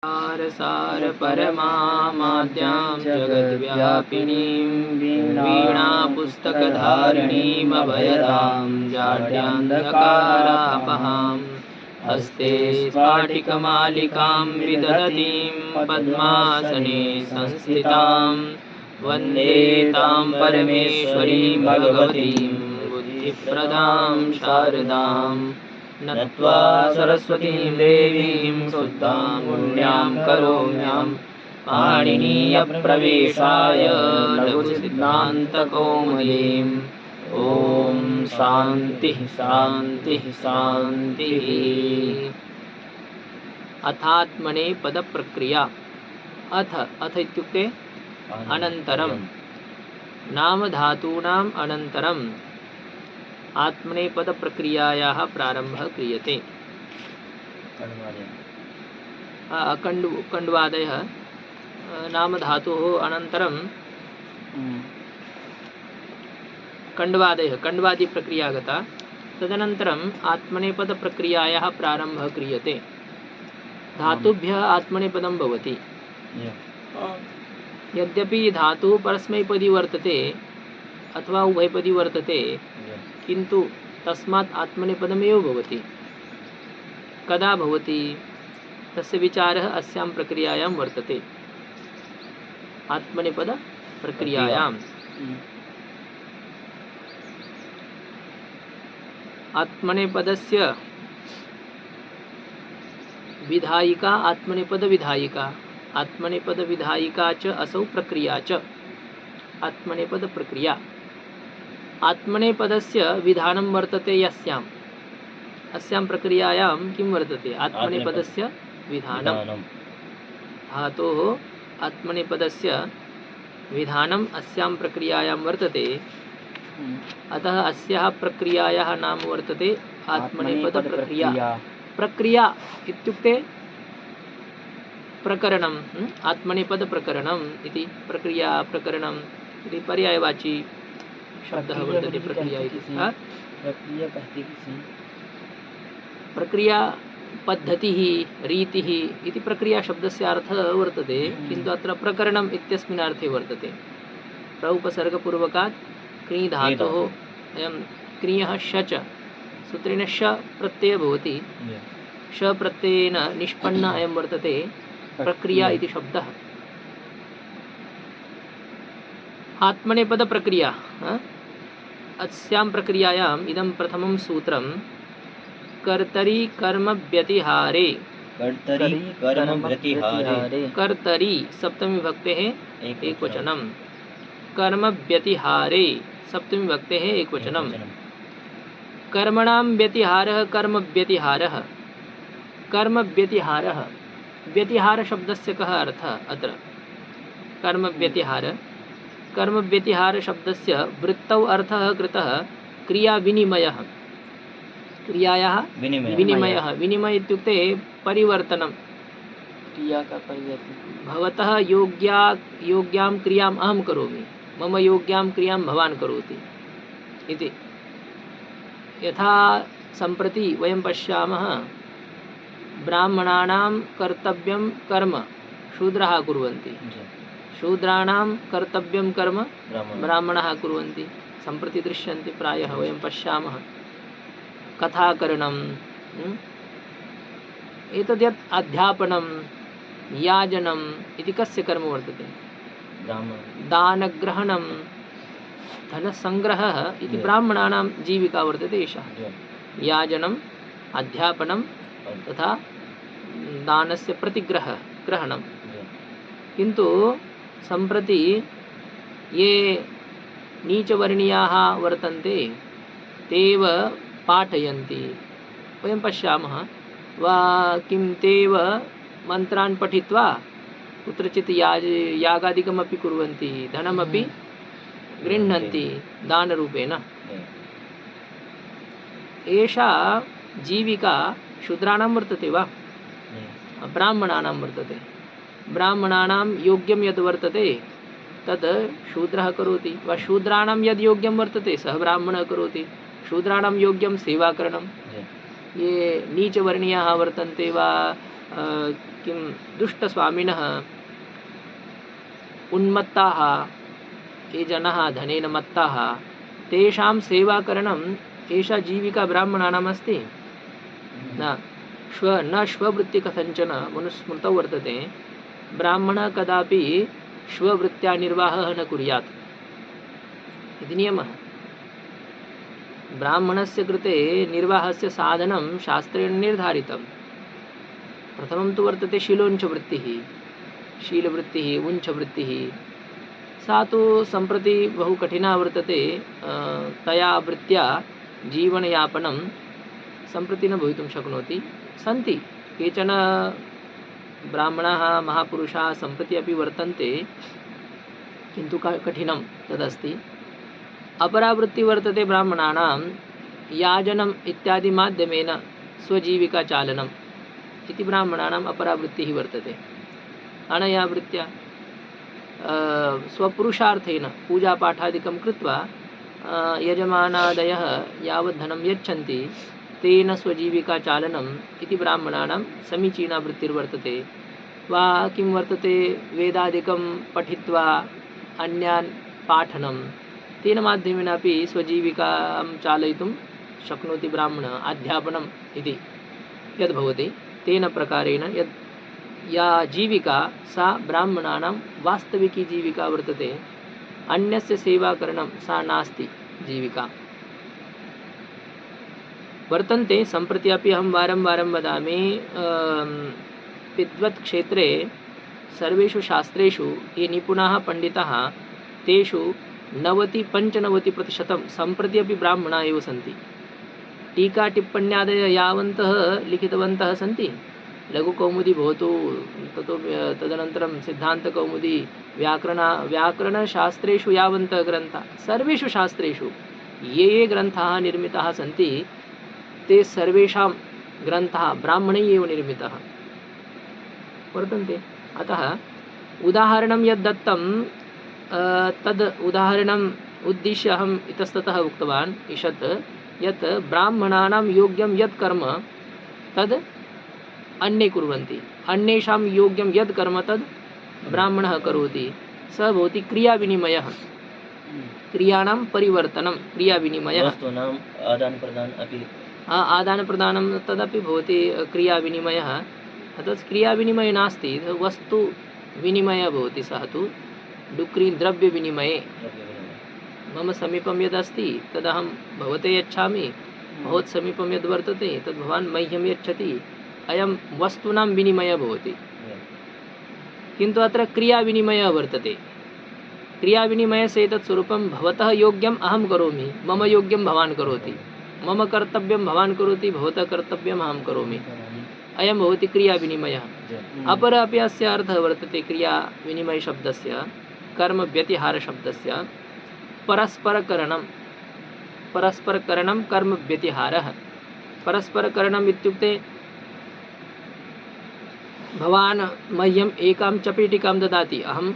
सार परमामाद्यां जगद्व्यापिनीं वीणापुस्तकधारिणीमभयदां जाड्यान्धकारापहां हस्ते स्फाटिकमालिकां विदधतीं पद्मासने संस्थितां वन्दे तां परमेश्वरीं भगवतीं बुद्धिप्रदां शारदाम् नत्वा सरस्वतीं देवीं शुद्धां पुण्यां करोम्यां पाणिनीयप्रवेशाय लघुसिद्धान्तकौमुदीम्। ॐ शान्तिः शान्तिः शान्तिः। अथात्मने पदप्रक्रिया। अथ इत्युक्ते अनन्तरं, नामधातूनाम् अनन्तरं आत्मनेपद प्रक्रियायाः प्रारम्भः क्रियते। कण्डवादयः नामधातोः अनन्तरं कण्डवादिप्रक्रिया गता, तदनन्तरम् आत्मनेपदप्रक्रियायाः प्रारम्भः क्रियते। धातुभ्यः आत्मनेपदं भवति। यद्यपि धातुः परस्मैपदी वर्तते अथवा उभयपदी वर्तते, किन्तु तस्मात् आत्मनेपदमेव भवति। कदा भवति तस्य विचारः अस्यां प्रक्रियायां वर्तते। आत्मनेपद प्रक्रियायां आत्मनेपदस्य विधायिका आत्मनेपद विधायिका, आत्मनेपद विधायिका च असौ प्रक्रिया च आत्मनेपद प्रक्रिया। आत्मनेपदस्य विधानं वर्तते यस्याम्, अस्यां प्रक्रियायां किं वर्तते? आत्मनेपदस्य विधानं। धातोः आत्मनेपदस्य विधानम् अस्यां प्रक्रियायां वर्तते। अतः अस्याः प्रक्रियायाः नाम वर्तते आत्मनेपदप्रक्रिया। प्रक्रिया इत्युक्ते प्रकरणम्, आत्मनेपदप्रकरणम् इति। प्रक्रिया प्रकरणम् इति पर्यायवाची शब्दः वर्तते प्रक्रिया इति। प्रक्रिया पद्धतिः रीतिः इति प्रक्रिया शब्दस्य अर्थः वर्तते, किन्तु अत्र प्रकरणम् इत्यस्मिन् अर्थे वर्तते। प्रउपसर्गपूर्वकात् क्री धातोः अयं क्रियः श च सूत्रेण श प्रत्ययः भवति। श प्रत्ययेन निष्पन्न अयं वर्तते प्रक्रिया इति शब्दः। आत्मनेपद प्रक्रिया। अस्यां प्रक्रियायाम् इदं प्रथमं सूत्रं कर्तरि कर्म व्यतिहारे। कर्तरि सप्तमी विभक्तेः एकवचनं, कर्म व्यतिहारे सप्तमी विभक्तेः एकवचनं। कर्मणां व्यतिहारः कर्म व्यतिहारः। कर्म व्यतिहारः, व्यतिहार शब्दस्य कः अर्थः अत्र? कर्म व्यतिहार, कर्म व्यतिहार शब्दस्य वृत्तौ अर्थः कृतः क्रिया विनिमयः। क्रियायाः विनिमयः। विनिमय इत्युक्ते परिवर्तनं। क्रिया का परिवर्तन। भवतः योग्यां क्रियाम् अहं करोमि, मम योग्यां क्रियां भवान् करोति इति। यथा सम्प्रति वयं पश्यामः, ब्राह्मणानां कर्तव्यं कर्म शूद्राः कुर्वन्ति, शूद्राणां कर्तव्यं कर्म ब्राह्मणाः कुर्वन्ति। सम्प्रति दृश्यन्ते, प्रायः वयं पश्यामः। कथाकरणम्, एतद्यत् अध्यापनं याजनम् इति कस्य कर्म वर्तते? दानग्रहणं धनसङ्ग्रहः इति ब्राह्मणानां जीविका वर्तते एषा। याजनम् अध्यापनं तथा दानस्य प्रतिग्रहणं। किन्तु सम्प्रति ये नीचवर्णीयाः वर्तन्ते तेव पाठयन्ति। वयं पश्यामः, वा किं तेव मन्त्रान् पठित्वा कुत्रचित् यागादिकमपि कुर्वन्ति, धनमपि गृह्णन्ति दानरूपेण। एषा जीविका शूद्राणां वर्तते वा? ब्राह्मणानां वर्तते। ब्राह्मणानां योग्यं यद् वर्तते तद् शूद्रः करोति, वा शूद्राणां यद् योग्यं वर्तते सः ब्राह्मणः करोति। शूद्राणां योग्यं सेवाकरणं। ये नीचवर्णीयाः वर्तन्ते वा किं दुष्टस्वामिनः उन्मत्ताः ये जनाः धनेन मत्ताः तेषां सेवाकरणम् एषा जीविका ब्राह्मणानाम् अस्ति न स्ववृत्ति कथञ्चन मनुस्मृतौ वर्तते ब्राह्मणः कदापि स्ववृत्त्या निर्वाहः न कुर्यात् इति नियमः। ब्राह्मणस्य कृते निर्वाहस्य साधनं शास्त्रेण निर्धारितं। प्रथमं तु वर्तते शीलोञ्चवृत्तिः, शीलवृत्तिः, उञ्चवृत्तिः। सा तु सम्प्रति बहु कठिना वर्तते। तया वृत्त्या जीवनयापनं सम्प्रति न भवितुं शक्नोति। सन्ति केचन ब्राह्मणाः महापुरुषाः सम्प्रति अपि वर्तन्ते, किन्तु कठिनं तदस्ति। अपरा वृत्तिः वर्तते ब्राह्मणानां याजनम् इत्यादि माध्यमेन स्वजीविकाचालनम् इति ब्राह्मणानाम् अपरा वृत्तिः वर्तते। अनया वृत्त्या स्वपुरुषार्थेन पूजापाठादिकं कृत्वा यजमानादयः यावत् धनं यच्छन्ति तेन स्वजीविकाचालनम् इति ब्राह्मणानां समीचीना वृत्तिर्वर्तते। वा किं वर्तते वेदादिकं पठित्वा अन्यान् पाठनं तेन माध्यमेनापि स्वजीविकां चालयितुं शक्नोति ब्राह्मणः। अध्यापनम् इति यद् भवति तेन प्रकारेण यद् या जीविका सा ब्राह्मणानां वास्तविकी जीविका वर्तते। अन्यस्य सेवाकरणं सा नास्ति जीविका। वर्तन्ते सम्प्रति अपि अहं वारं वारं वदामि, विद्वत् क्षेत्रे सर्वेषु शास्त्रेषु ये निपुणाः पण्डिताः तेषु 90-95% सम्प्रति अपि ब्राह्मणाः एव सन्ति। टीका टिप्पण्यादयः यावन्तः लिखितवन्तः सन्ति, लघुकौमुदी भवतु, तदनन्तरं सिद्धान्तकौमुदी, व्याकरणशास्त्रेषु यावन्तः ग्रन्थाः, सर्वेषु शास्त्रेषु ये ग्रन्थाः निर्मिताः सन्ति ते सर्वेषां ग्रन्थाः ब्राह्मणैः एव निर्मिताः वर्तन्ते। अतः उदाहरणं यद् दत्तं तद् उदाहरणम् उद्दिश्य अहम् इतस्ततः उक्तवान् ईषत् यत् ब्राह्मणानां योग्यं यत् कर्म तद् अन्ये कुर्वन्ति, अन्येषां योग्यं यद् कर्म तद् ब्राह्मणः करोति। स भवति क्रियाविनिमयः, क्रियाणां परिवर्तनं, क्रियाविनिमयः। आदानप्रदानं तदपि भवति क्रियाविनिमयः। तत् क्रियाविनिमयः नास्ति, वस्तुविनिमयः भवति। सः तु द्रव्यविनिमये। मम समीपं यदस्ति तदहं भवते यच्छामि, भवत्समीपं यद् वर्तते तद् भवान् मह्यं यच्छति। अयं वस्तूनां विनिमयः भवति। किन्तु अत्र क्रियाविनिमयः वर्तते। क्रियाविनिमयस्य एतत् स्वरूपं भवतः योग्यम् अहं करोमि, मम योग्यं भवान् करोति, मम कर्तव्यं भवान् करोति, भवतः कर्तव्यम् अहं करोमि। अयं भवति क्रियाविनिमयः। अपरः अपि अस्य अर्थः वर्तते क्रियाविनिमयशब्दस्य, कर्मव्यतिहारशब्दस्य परस्परकरणं, परस्परकरणं कर्मव्यतिहारः। परस्परकरणम् इत्युक्ते भवान् मह्यम् एकां चपेटिकां ददाति, अहम्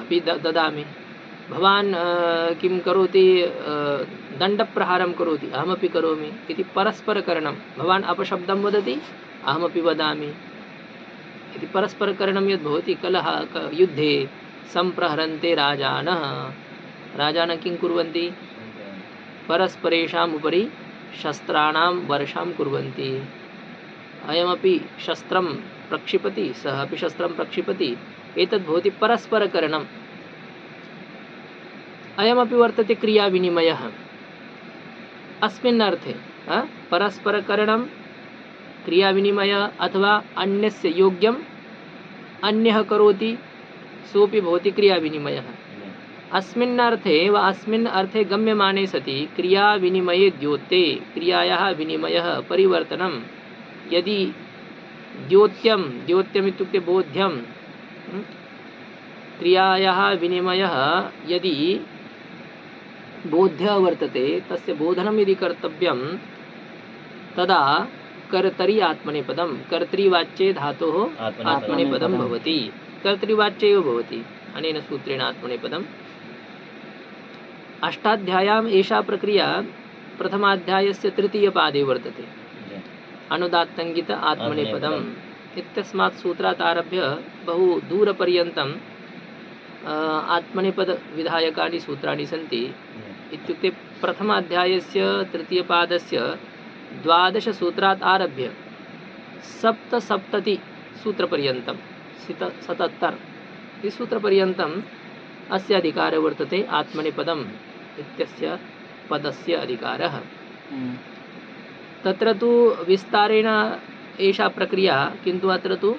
अपि ददामि। भवान् किं करोति, दण्डप्रहारं करोति, अहमपि करोमि इति परस्परकरणं। भवान् अपशब्दं वदति, अहमपि वदामि इति परस्परकरणं यद् भवति। कलह युद्धे सम्प्रहरन्ते राजानः, राजानः किं कुर्वन्ति, परस्परेषाम् उपरि शस्त्राणां वर्षां कुर्वन्ति। अयमपि शस्त्रं प्रक्षिपति, सः अपि शस्त्रं प्रक्षिपति, एतद् भवति परस्परकरणम्। अयमपि वर्तते क्रियाविनिमयः। अस्मिन् अर्थे परस्परकरणं क्रियाविनिमयः, अथवा अन्यस्य योग्यम् अन्यः करोति, सोऽपि भवति क्रियाविनिमयः। अस्मिन् अर्थे वा अस्मिन् अर्थे गम्यमाने सति क्रियाविनिमये द्योते, क्रियायाः विनिमयः परिवर्तनं यदि द्योत्यं, द्योत्यम् इत्युक्ते बोध्यं, क्रियायाः विनिमयः यदि बोध्यः वर्तते, तस्य बोधनं यदि कर्तव्यं तदा कर्तरि आत्मनेपदं, कर्तृवाच्ये धातोः आत्मनेपदं भवति, कर्तृवाच्ये एव भवति। अनेन सूत्रेण आत्मनेपदम्। अष्टाध्याय्याम् एषा प्रक्रिया प्रथमाध्यायस्य तृतीयपादे वर्तते। अनुदात्तङ्गित आत्मनेपदम् इत्यस्मात् सूत्रात् आरभ्य बहु दूरपर्यन्तम् आत्मनेपदविधायकानि सूत्राणि सन्ति। इत्युक्ते प्रथमाध्यायस्य तृतीयपादस्य 12 सूत्रात् आरभ्य 77 सूत्रपर्यन्तं 77 इति सूत्रपर्यन्तम् अस्य अधिकारः वर्तते। आत्मनेपदम् इत्यस्य पदस्य अधिकारः। तत्र तु विस्तारेण एषा प्रक्रिया, किन्तु अत्र तु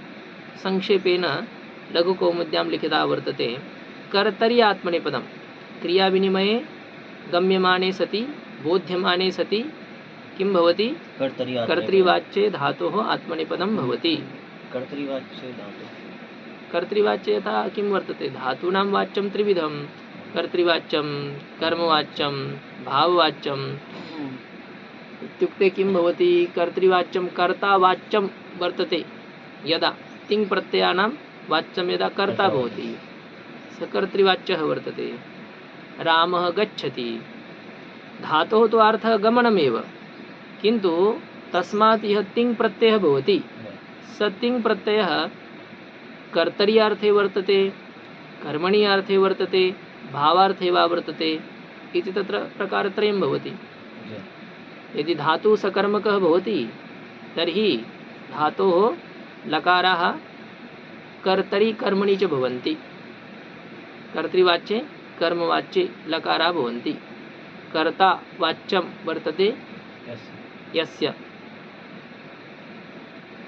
संक्षेपेण लघुकौमुद्यां लिखिता वर्तते। कर्तरि आत्मनेपदं क्रियाविनिमये गम्यमाने सति बोध्यमाने सति किं भवति? कर्तृवाच्ये धातोः आत्मनेपदं भवति। कर्तृवाच्ये यथा किं वर्तते? धातूनां वाच्यं त्रिविधं: कर्तृवाच्यं, कर्मवाच्यं, भाववाच्यं। इत्युक्ते किं भवति? कर्तृवाच्यं कर्तावाच्यं वर्तते यदा तिङ् प्रत्ययानां वाच्यं यदा कर्ता भवति, स कर्तृवाच्यः वर्तते। रामः गच्छति, धातोः तु अर्थः गमनमेव, किन्तु तस्मात् यः तिङ् प्रत्ययः भवति, स तिङ् प्रत्ययः कर्तरि अर्थे वर्तते, कर्मणि अर्थे वर्तते, भावार्थे वा वर्तते इति तत्र प्रकारत्रयं भवति। यदि धातुः सकर्मकः भवति तर्हि धातोः लकाराः कर्तरि कर्मणि च भवन्ति। कर्तृवाच्ये कर्मवाच्ये लकाराः भवन्ति। कर्ता वाच्यं वर्तते यस्य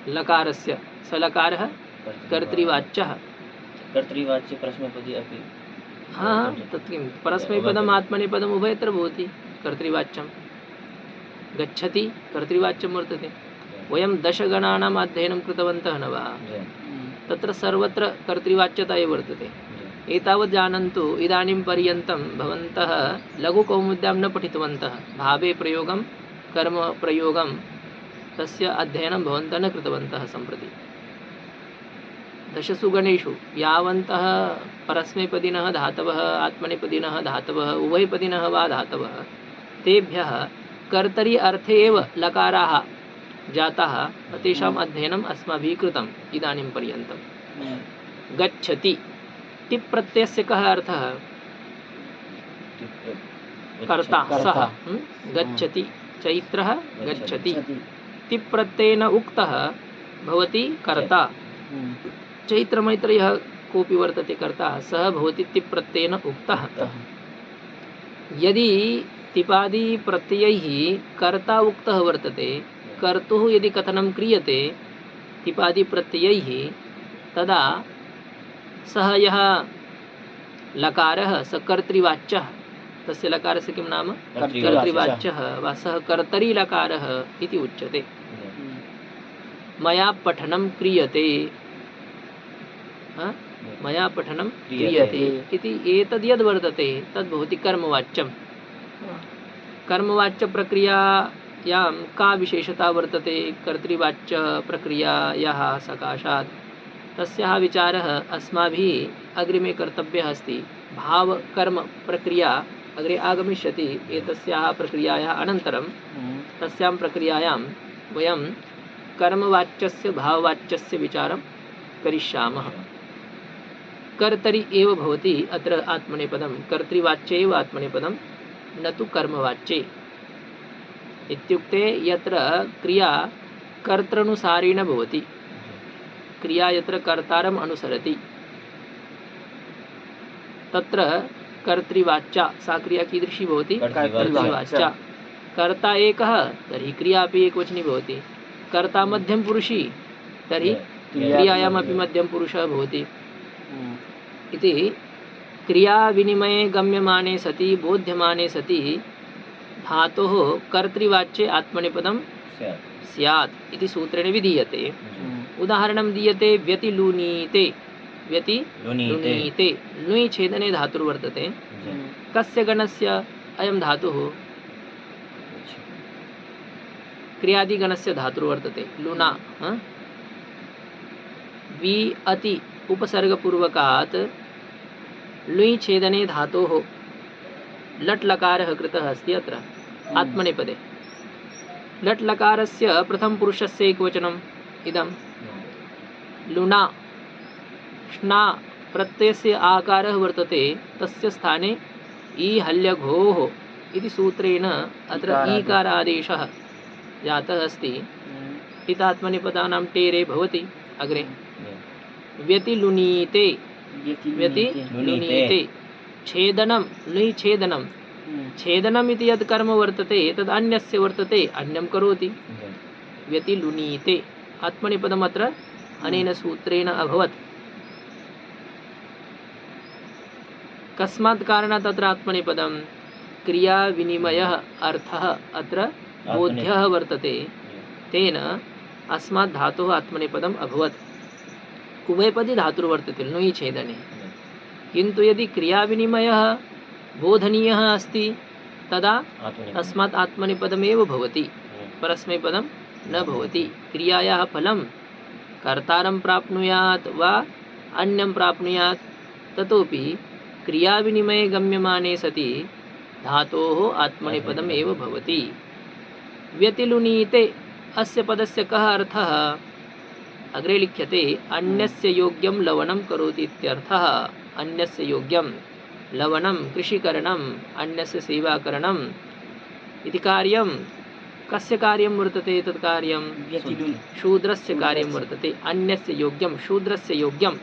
लकारस्य, स लकारः कर्तृवाच्यः। कर्तृवाच्ये परस्मैपदी अपि तत् किं परस्मैपदम् आत्मनेपदम् उभयत्र भवति। कर्तृवाच्यं गच्छति कर्तृवाच्यं वर्तते। वयं 10 गणानाम् अध्ययनं कृतवन्तः न वा? तत्र सर्वत्र कर्तृवाच्यता एव वर्तते। एतावत् जानन्तु इदानीं पर्यन्तं भवन्तः लघुकौमुद्यां न पठितवन्तः। भावे प्रयोगं, कर्म प्रयोगं, तस्य अध्ययनं भवन्तः न कृतवन्तः सम्प्रति। 10 गणेषु यावन्तः परस्मैपदिनः धातवः, आत्मनेपदिनः धातवः, उभयपदिनः वा धातवः, तेभ्यः कर्तरि अर्थे एव लकाराः जाताः, तेषाम् अध्ययनम् अस्माभिः कृतम् इदानीं पर्यन्तं। गच्छति टिप् प्रत्ययस्य कः अर्थः? कर्ता, सः। गच्छति, चैत्रः गच्छति। टिप् प्रत्ययेन उक्तः भवति कर्ता। चैत्रमैत्र यः कोऽपि वर्तते कर्ता, सः भवति टिप् प्रत्ययेन उक्तः। यदि तिपादि प्रत्ययैः कर्ता उक्तः वर्तते, कर्तुः यदि कथनं क्रियते तिपादि प्रत्ययैः, तदा सः यः लकारः स कर्तृवाच्यः। तस्य लकारस्य किं नाम? कर्तृवाच्यः वा सः कर्तरि लकारः इति उच्यते। मया पठनं क्रियते, मया पठनं क्रियते इति एतद् यद् वर्तते तद् भवति कर्मवाच्यं। कर्मवाच्यप्रक्रियायां का विशेषता वर्तते? कर्तृवाच्यप्रक्रियायाः सकाशात् तस्याः विचारः अस्माभिः अग्रिमे कर्तव्यः अस्ति। भावकर्मप्रक्रिया अग्रे आगमिष्यति। एतस्याः प्रक्रियायाः अनन्तरं तस्यां प्रक्रियायां वयं कर्मवाच्यस्य भाववाच्यस्य विचारं करिष्यामः। कर्तरि एव भवति अत्र आत्मनेपदं, कर्तृवाच्ये एव आत्मनेपदं, न तु कर्मवाच्ये। इत्युक्ते यत्र क्रिया कर्तृनुसारेण भवति, क्रिया यत्र कर्तारम् अनुसरति, तत्र कर्तृवाच्या सा क्रिया कीदृशी भवति? कर्तृवाच्या। कर्ता एकः तर्हि क्रिया अपि एकवचनी भवति। कर्ता मध्यमपुरुषी तर्हि क्रियायामपि मध्यमपुरुषः भवति। इति क्रियाविनिमये गम्यमाने सति बोध्यमाने सति धातोः कर्तृवाच्ये आत्मनेपदं स्यात् इति सूत्रेण विधीयते। उदाहरणं दीयते व्यतिलुनीते। व्यतिलुनीते लुञ् छेदने धातुर्वर्तते। कस्य गणस्य अयं धातुः? क्रियादिगणस्य धातुर्वर्तते लुना। वि अति उपसर्गपूर्वकात् लुञ् छेदने धातोः लट् लकारः कृतः अस्ति अत्र लुना श्ना प्रत्ययस्य आकारः वर्तते तस्य स्थाने ई हल्यघोः इति सूत्रेण अत्र ईकारादेशः जातः अस्ति। पितात्मनेपदानां टेरे भवति अग्रे व्यतिलुनीते व्यतिलुनीते छेदनं लुञ् छेदनं छेदनम् इति यत् कर्म वर्तते तद् अन्यस्य वर्तते अन्यं करोति व्यतिलुनीते आत्मनेपदम् अत्र अनेन सूत्रेण अभवत्। कस्मात् कारणात् अत्र आत्मनेपदं क्रिया विनिमयः अर्थः अत्र बोध्यः वर्तते तेन अस्मात् धातोः आत्मनेपदम् अभवत्। उभयपदी धातुर्वर्तते लुञ् छेदने किन्तु यदि क्रिया विनिमयः बोधनीयः अस्ति तदा तस्मात् आत्मनेपदमेव भवति परस्मैपदं न भवति। क्रियायाः फलं कर्तारं प्राप्नुयात् वा अन्यं प्राप्नुयात् ततोपि क्रियाविनिमये गम्यमाने सति धातोः आत्मनेपदम् एव भवति। व्यतिलुनीते अस्य पदस्य कः अर्थः अग्रे लिख्यते अन्यस्य योग्यं लवणं करोति इत्यर्थः। अन्यस्य योग्यं लवणं कृषिकरणम् अन्यस्य सेवाकरणम् इति कार्यं कस्य कार्यं वर्तते तत् कार्यं शूद्रस्य कार्यं वर्तते। अन्यस्य योग्यं शूद्रस्य योग्यं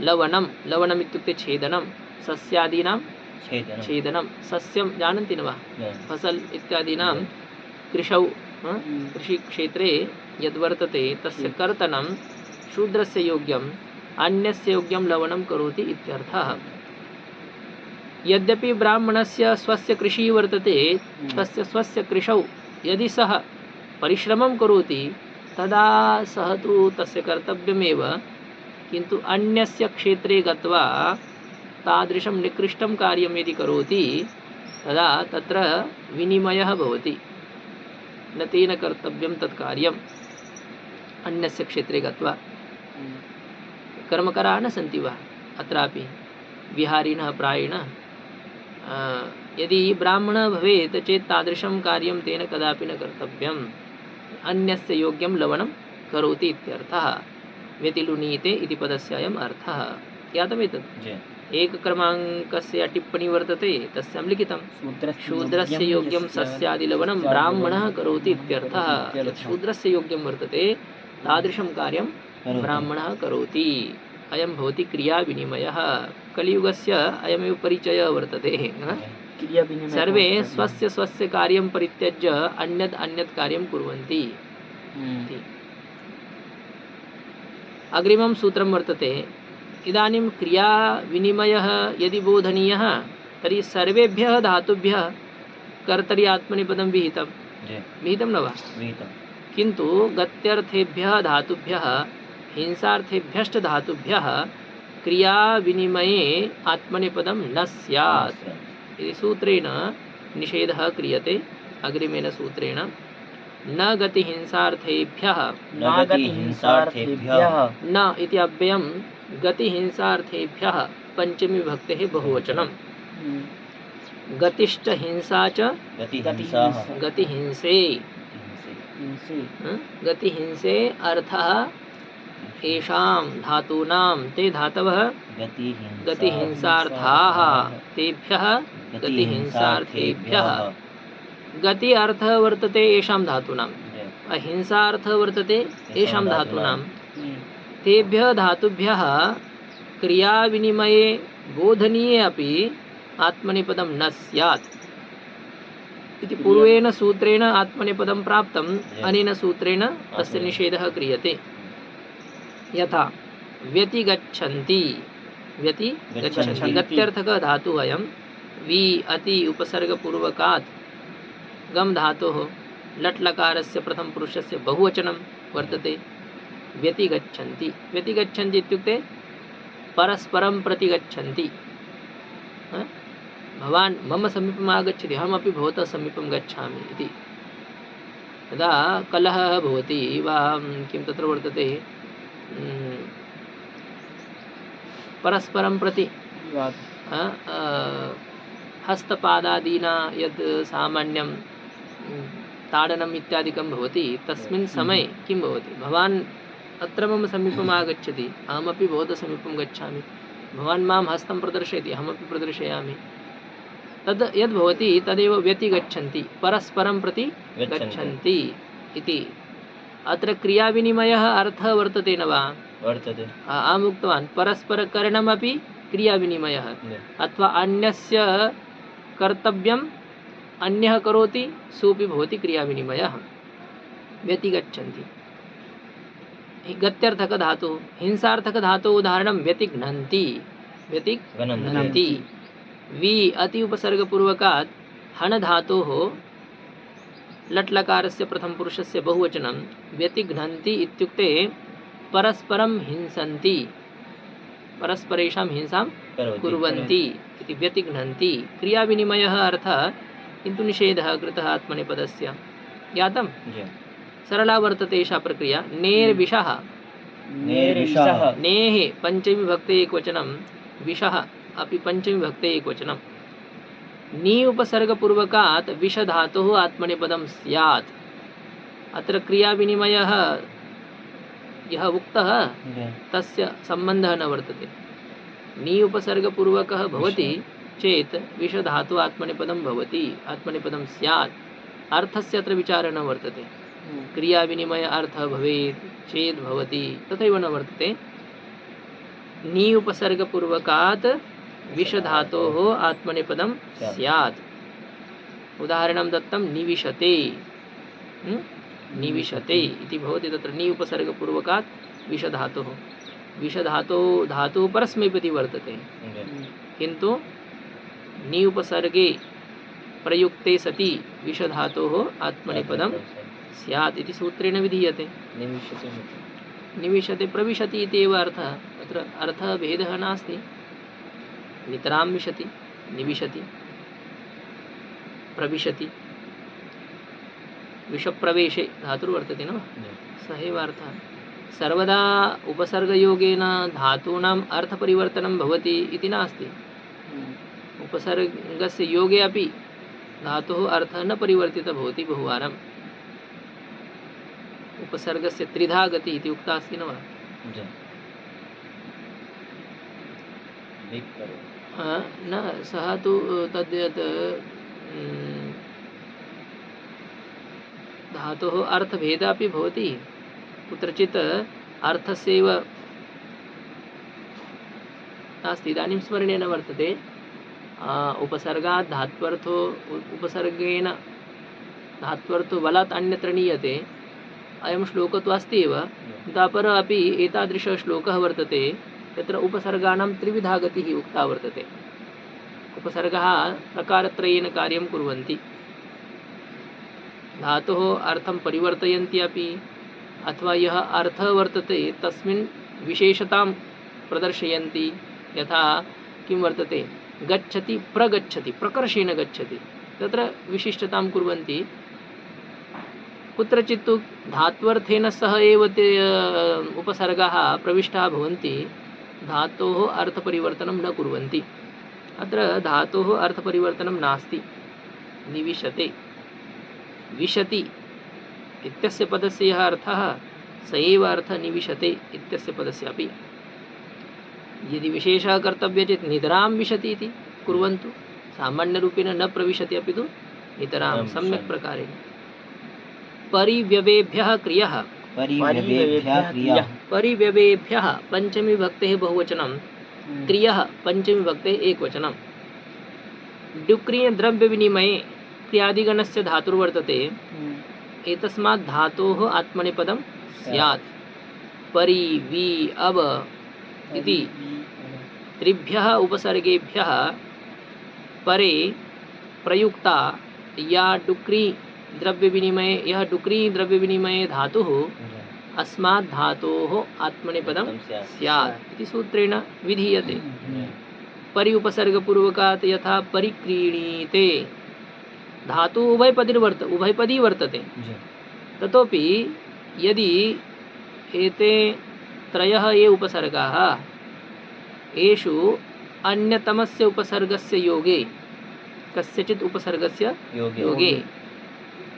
लवणं लवणम् इत्युक्ते छेदनं सस्यादीनां छेदनं सस्यं जानन्ति न वा फसल इत्यादीनां कृषौ कृषिक्षेत्रे यद्वर्तते तस्य कर्तनं शूद्रस्य योग्यम् अन्यस्य योग्यं लवणं करोति इत्यर्थः। यद्यपि ब्राह्मणस्य स्वस्य कृषिः वर्तते तस्य स्वस्य कृषौ यदि सः परिश्रमं करोति तदा सः तु तस्य कर्तव्यमेव किन्तु अन्यस्य क्षेत्रे गत्वा तादृशं निकृष्टं कार्यं यदि करोति तदा तत्र विनिमयः भवति न तेन कर्तव्यं तत् कार्यम् अन्यस्य क्षेत्रे गत्वा। कर्मकराः न सन्ति वा अत्रापि विहारिणः प्रायिणः यदि ब्राह्मणः भवेत् चेत् तादृशं कार्यं तेन कदापि न कर्तव्यम् अन्यस्य योग्यं लवणं करोति इत्यर्थः। व्यतिलुनीते इति पदस्य अयम् अर्थः ज्ञातमेतत्। एकक्रमाङ्कस्य टिप्पणी वर्तते तस्यां लिखितं शूद्रस्य योग्यं सस्यादिलवणं ब्राह्मणः करोति इत्यर्थः। यत् शूद्रस्य योग्यं वर्तते तादृशं कार्यं ब्राह्मणः करोति। अयं भवति क्रियाविनिमयः। कलियुगस्य अयमेव परिचयः वर्तते। सर्वे स्वस्य स्वस्य कार्यं परित्यज्य अन्यत् अन्यत् कार्यं कुर्वन्ति। अग्रिमं सूत्रं वर्तते इदानीं क्रियाविनिमयः यदि बोधनीयः तर्हि सर्वेभ्यः धातुभ्यः कर्तरि आत्मनेपदं विहितं न वा किन्तु गत्यर्थेभ्यः धातुभ्यः हिंसार्थेभ्यश्च धातुभ्यः क्रियाविनिमये आत्मनेपदं न स्यात् इति सूत्रेण निषेधः क्रियते। अग्रिमेन सूत्रेण न गतिहिंसार्थेभ्यः न इति अव्ययं गतिहिंसार्थेभ्यः पंचमी विभक्तेः बहुवचनं गतिश्च हिंसा च गतिहिंसे गतिहिंसे अर्थः येषां धातूनां ते धातवः गतिहिंसार्थाः तेभ्यः गतिहिंसार्थेभ्यः। गति अर्थः वर्तते येषां धातूनां अहिंसार्थः वर्तते येषां धातूनां तेभ्यः धातुभ्यः क्रियाविनिमये बोधनीये अपि आत्मनेपदं न स्यात् इति पूर्वेण सूत्रेण आत्मनेपदं प्राप्तम् अनेन सूत्रेण तस्य निषेधः क्रियते। यथा व्यतिगच्छन्ति व्यतिगच्छन्ति गत्यर्थकः धातुः अयं वि अति उपसर्गपूर्वकात् गम धातोः लट् लकारस्य प्रथमपुरुषस्य बहुवचनं वर्तते। व्यतिगच्छन्ति व्यतिगच्छन्ति इत्युक्ते परस्परं प्रतिगच्छन्ति। भवान् मम समीपम् आगच्छति अहमपि भवतः समीपं गच्छामि इति यदा कलहः भवति वा किं तत्र वर्तते परस्परं प्रति हस्तपादादीना यद् सामान्यं ताडनम् इत्यादिकं भवति तस्मिन् समये किं भवति भवान् अत्र मम समीपम् आगच्छति, अहमपि भवतः समीपं गच्छामि, भवान् मां हस्तं प्रदर्शयति, अहमपि प्रदर्शयामि, तद् यद् भवति तदेव व्यतिगच्छन्ति, परस्परं प्रति गच्छन्ति इति। अत्र क्रियाविनिमयः अर्थः वर्तते न वा? वर्तते। अहम् उक्तवान् परस्परकरणमपि क्रियाविनिमयः, अथवा अन्यस्य कर्तव्यम् अन्यः करोति, सोऽपि भवति क्रियाविनिमयः, व्यतिगच्छन्ति। गत्यर्थकधातुः, हिंसार्थकधातुः उदाहरणं व्यतिघ्नन्ति, व्यतिघ्नन्ति। वि अति उपसर्गपूर्वकात् हन धातोः लट्लकारस्य प्रथमपुरुषस्य बहुवचनं व्यतिघ्नन्ति इत्युक्ते परस्परं हिंसन्ति, परस्परेषां हिंसां कुर्वन्ति इति व्यतिघ्नन्ति। क्रियाविनिमयः अर्थः, किन्तु निषेधः कृतः आत्मनेपदस्य, ज्ञातं? सरला वर्तते एषा प्रक्रिया। नेर्विषः, नेः पञ्चमी विभक्ते एकवचनं, विषः अपि पञ्चमी विभक्ते एकवचनं। नी उपसर्गपूर्वकात् विषधातुः आत्मनेपदं स्यात्। अत्र क्रियाविनिमयः यः उक्तः तस्य सम्बन्धः न वर्तते। नी उपसर्गपूर्वकः भवति चेत् विषधातुः आत्मनेपदं भवति, आत्मनेपदं स्यात्, अर्थस्य अत्र विचारः न वर्तते। क्रियाविनिमय अर्थः भवेत् चेत् भवति, तथैव न वर्तते। नी उपसर्गपूर्वकात् विषधातोः आत्मनेपदं स्यात्। उदाहरणं दत्तं निविशते, निविशते इति भवति। तत्र नी उपसर्गपूर्वकात् विषधातुः, विषधातुः धातुः परस्मैपदी वर्तते, किन्तु नी उपसर्गे प्रयुक्ते सति विषधातोः आत्मनेपदं स्यात् इति सूत्रेण विधीयते। निविशते प्रविशति इति एव अर्थः, तत्र अर्थः भेदः नास्ति। नितरां विशति, निविशति, प्रविशति, विषप्रवेशे धातुर्वर्तते न, स एव अर्थः। सर्वदा उपसर्गयोगेन धातूनाम् अर्थपरिवर्तनं भवति इति नास्ति। उपसर्गस्य योगे अपि धातुः अर्थः न परिवर्तितः भवति बहुवारम्। उपसर्गस्य त्रिधा गति इति उक्ता अस्ति न वा? न, सः तु तद् यत् धातुः अर्थभेदः अपि भवति, कुत्रचित् अर्थस्यैव नास्ति, इदानीं स्मरणे न वर्तते। उपसर्गात् धात्वर्थो, उपसर्गेण धात्वर्थो बलात् अन्यत्र नीयते। अयं श्लोकः तु अस्ति एव, तापरः अपि एतादृशः श्लोकः वर्तते यत्र उपसर्गाणां त्रिविधा गतिः उक्ता वर्तते। उपसर्गः प्रकारत्रयेन कार्यं कुर्वन्ति, धातोः अर्थं परिवर्तयन्ति अपि, अथवा यः अर्थः वर्तते तस्मिन् विशेषतां प्रदर्शयन्ति। यथा किं वर्तते, गच्छति प्रगच्छति, प्रकर्षेण गच्छति, तत्र विशिष्टतां कुर्वन्ति। कुत्रचित् तु धात्वर्थेन सह एव ते उपसर्गाः प्रविष्टाः भवन्ति, धातोः अर्थपरिवर्तनं न कुर्वन्ति। अत्र धातोः अर्थपरिवर्तनं नास्ति। निविशते, विशति इत्यस्य पदस्य यः अर्थः स एव अर्थः निविशते इत्यस्य पदस्य अपि। यदि विशेषः कर्तव्यः चेत् नितरां विशति इति कुर्वन्तु, सामान्यरूपेण न प्रविशति अपि तु नितरां सम्यक् प्रकारेण। परिव्यवेभ्यः क्रियः, परिव्यवेभ्यः पञ्चमी विभक्तेः बहुवचनं, क्रियः पञ्चमी विभक्तेः एकवचनं। डुक्रिय द्रव्यविनिमये क्रियादिगणस्य धातुर्वर्तते, एतस्मात् धातोः आत्मनेपदं स्यात्। परि वि अव इति त्रिभ्यः उपसर्गेभ्यः परे प्रयुक्ता या डुक्री द्रव्यविनिमये, यः डुक्री द्रव्यविनिमये धातुः अस्मात् धातोः आत्मनेपदं स्यात् इति सूत्रेण विधीयते। परि उपसर्गपूर्वकात् यथा परिक्रीणीते, धातु उभयपदी वर्तते, ततोपि यदि एते त्रयः ये उपसर्गाः, येषु अन्यतमस्य उपसर्गस्य योगे, कस्यचित् उपसर्गस्य योगे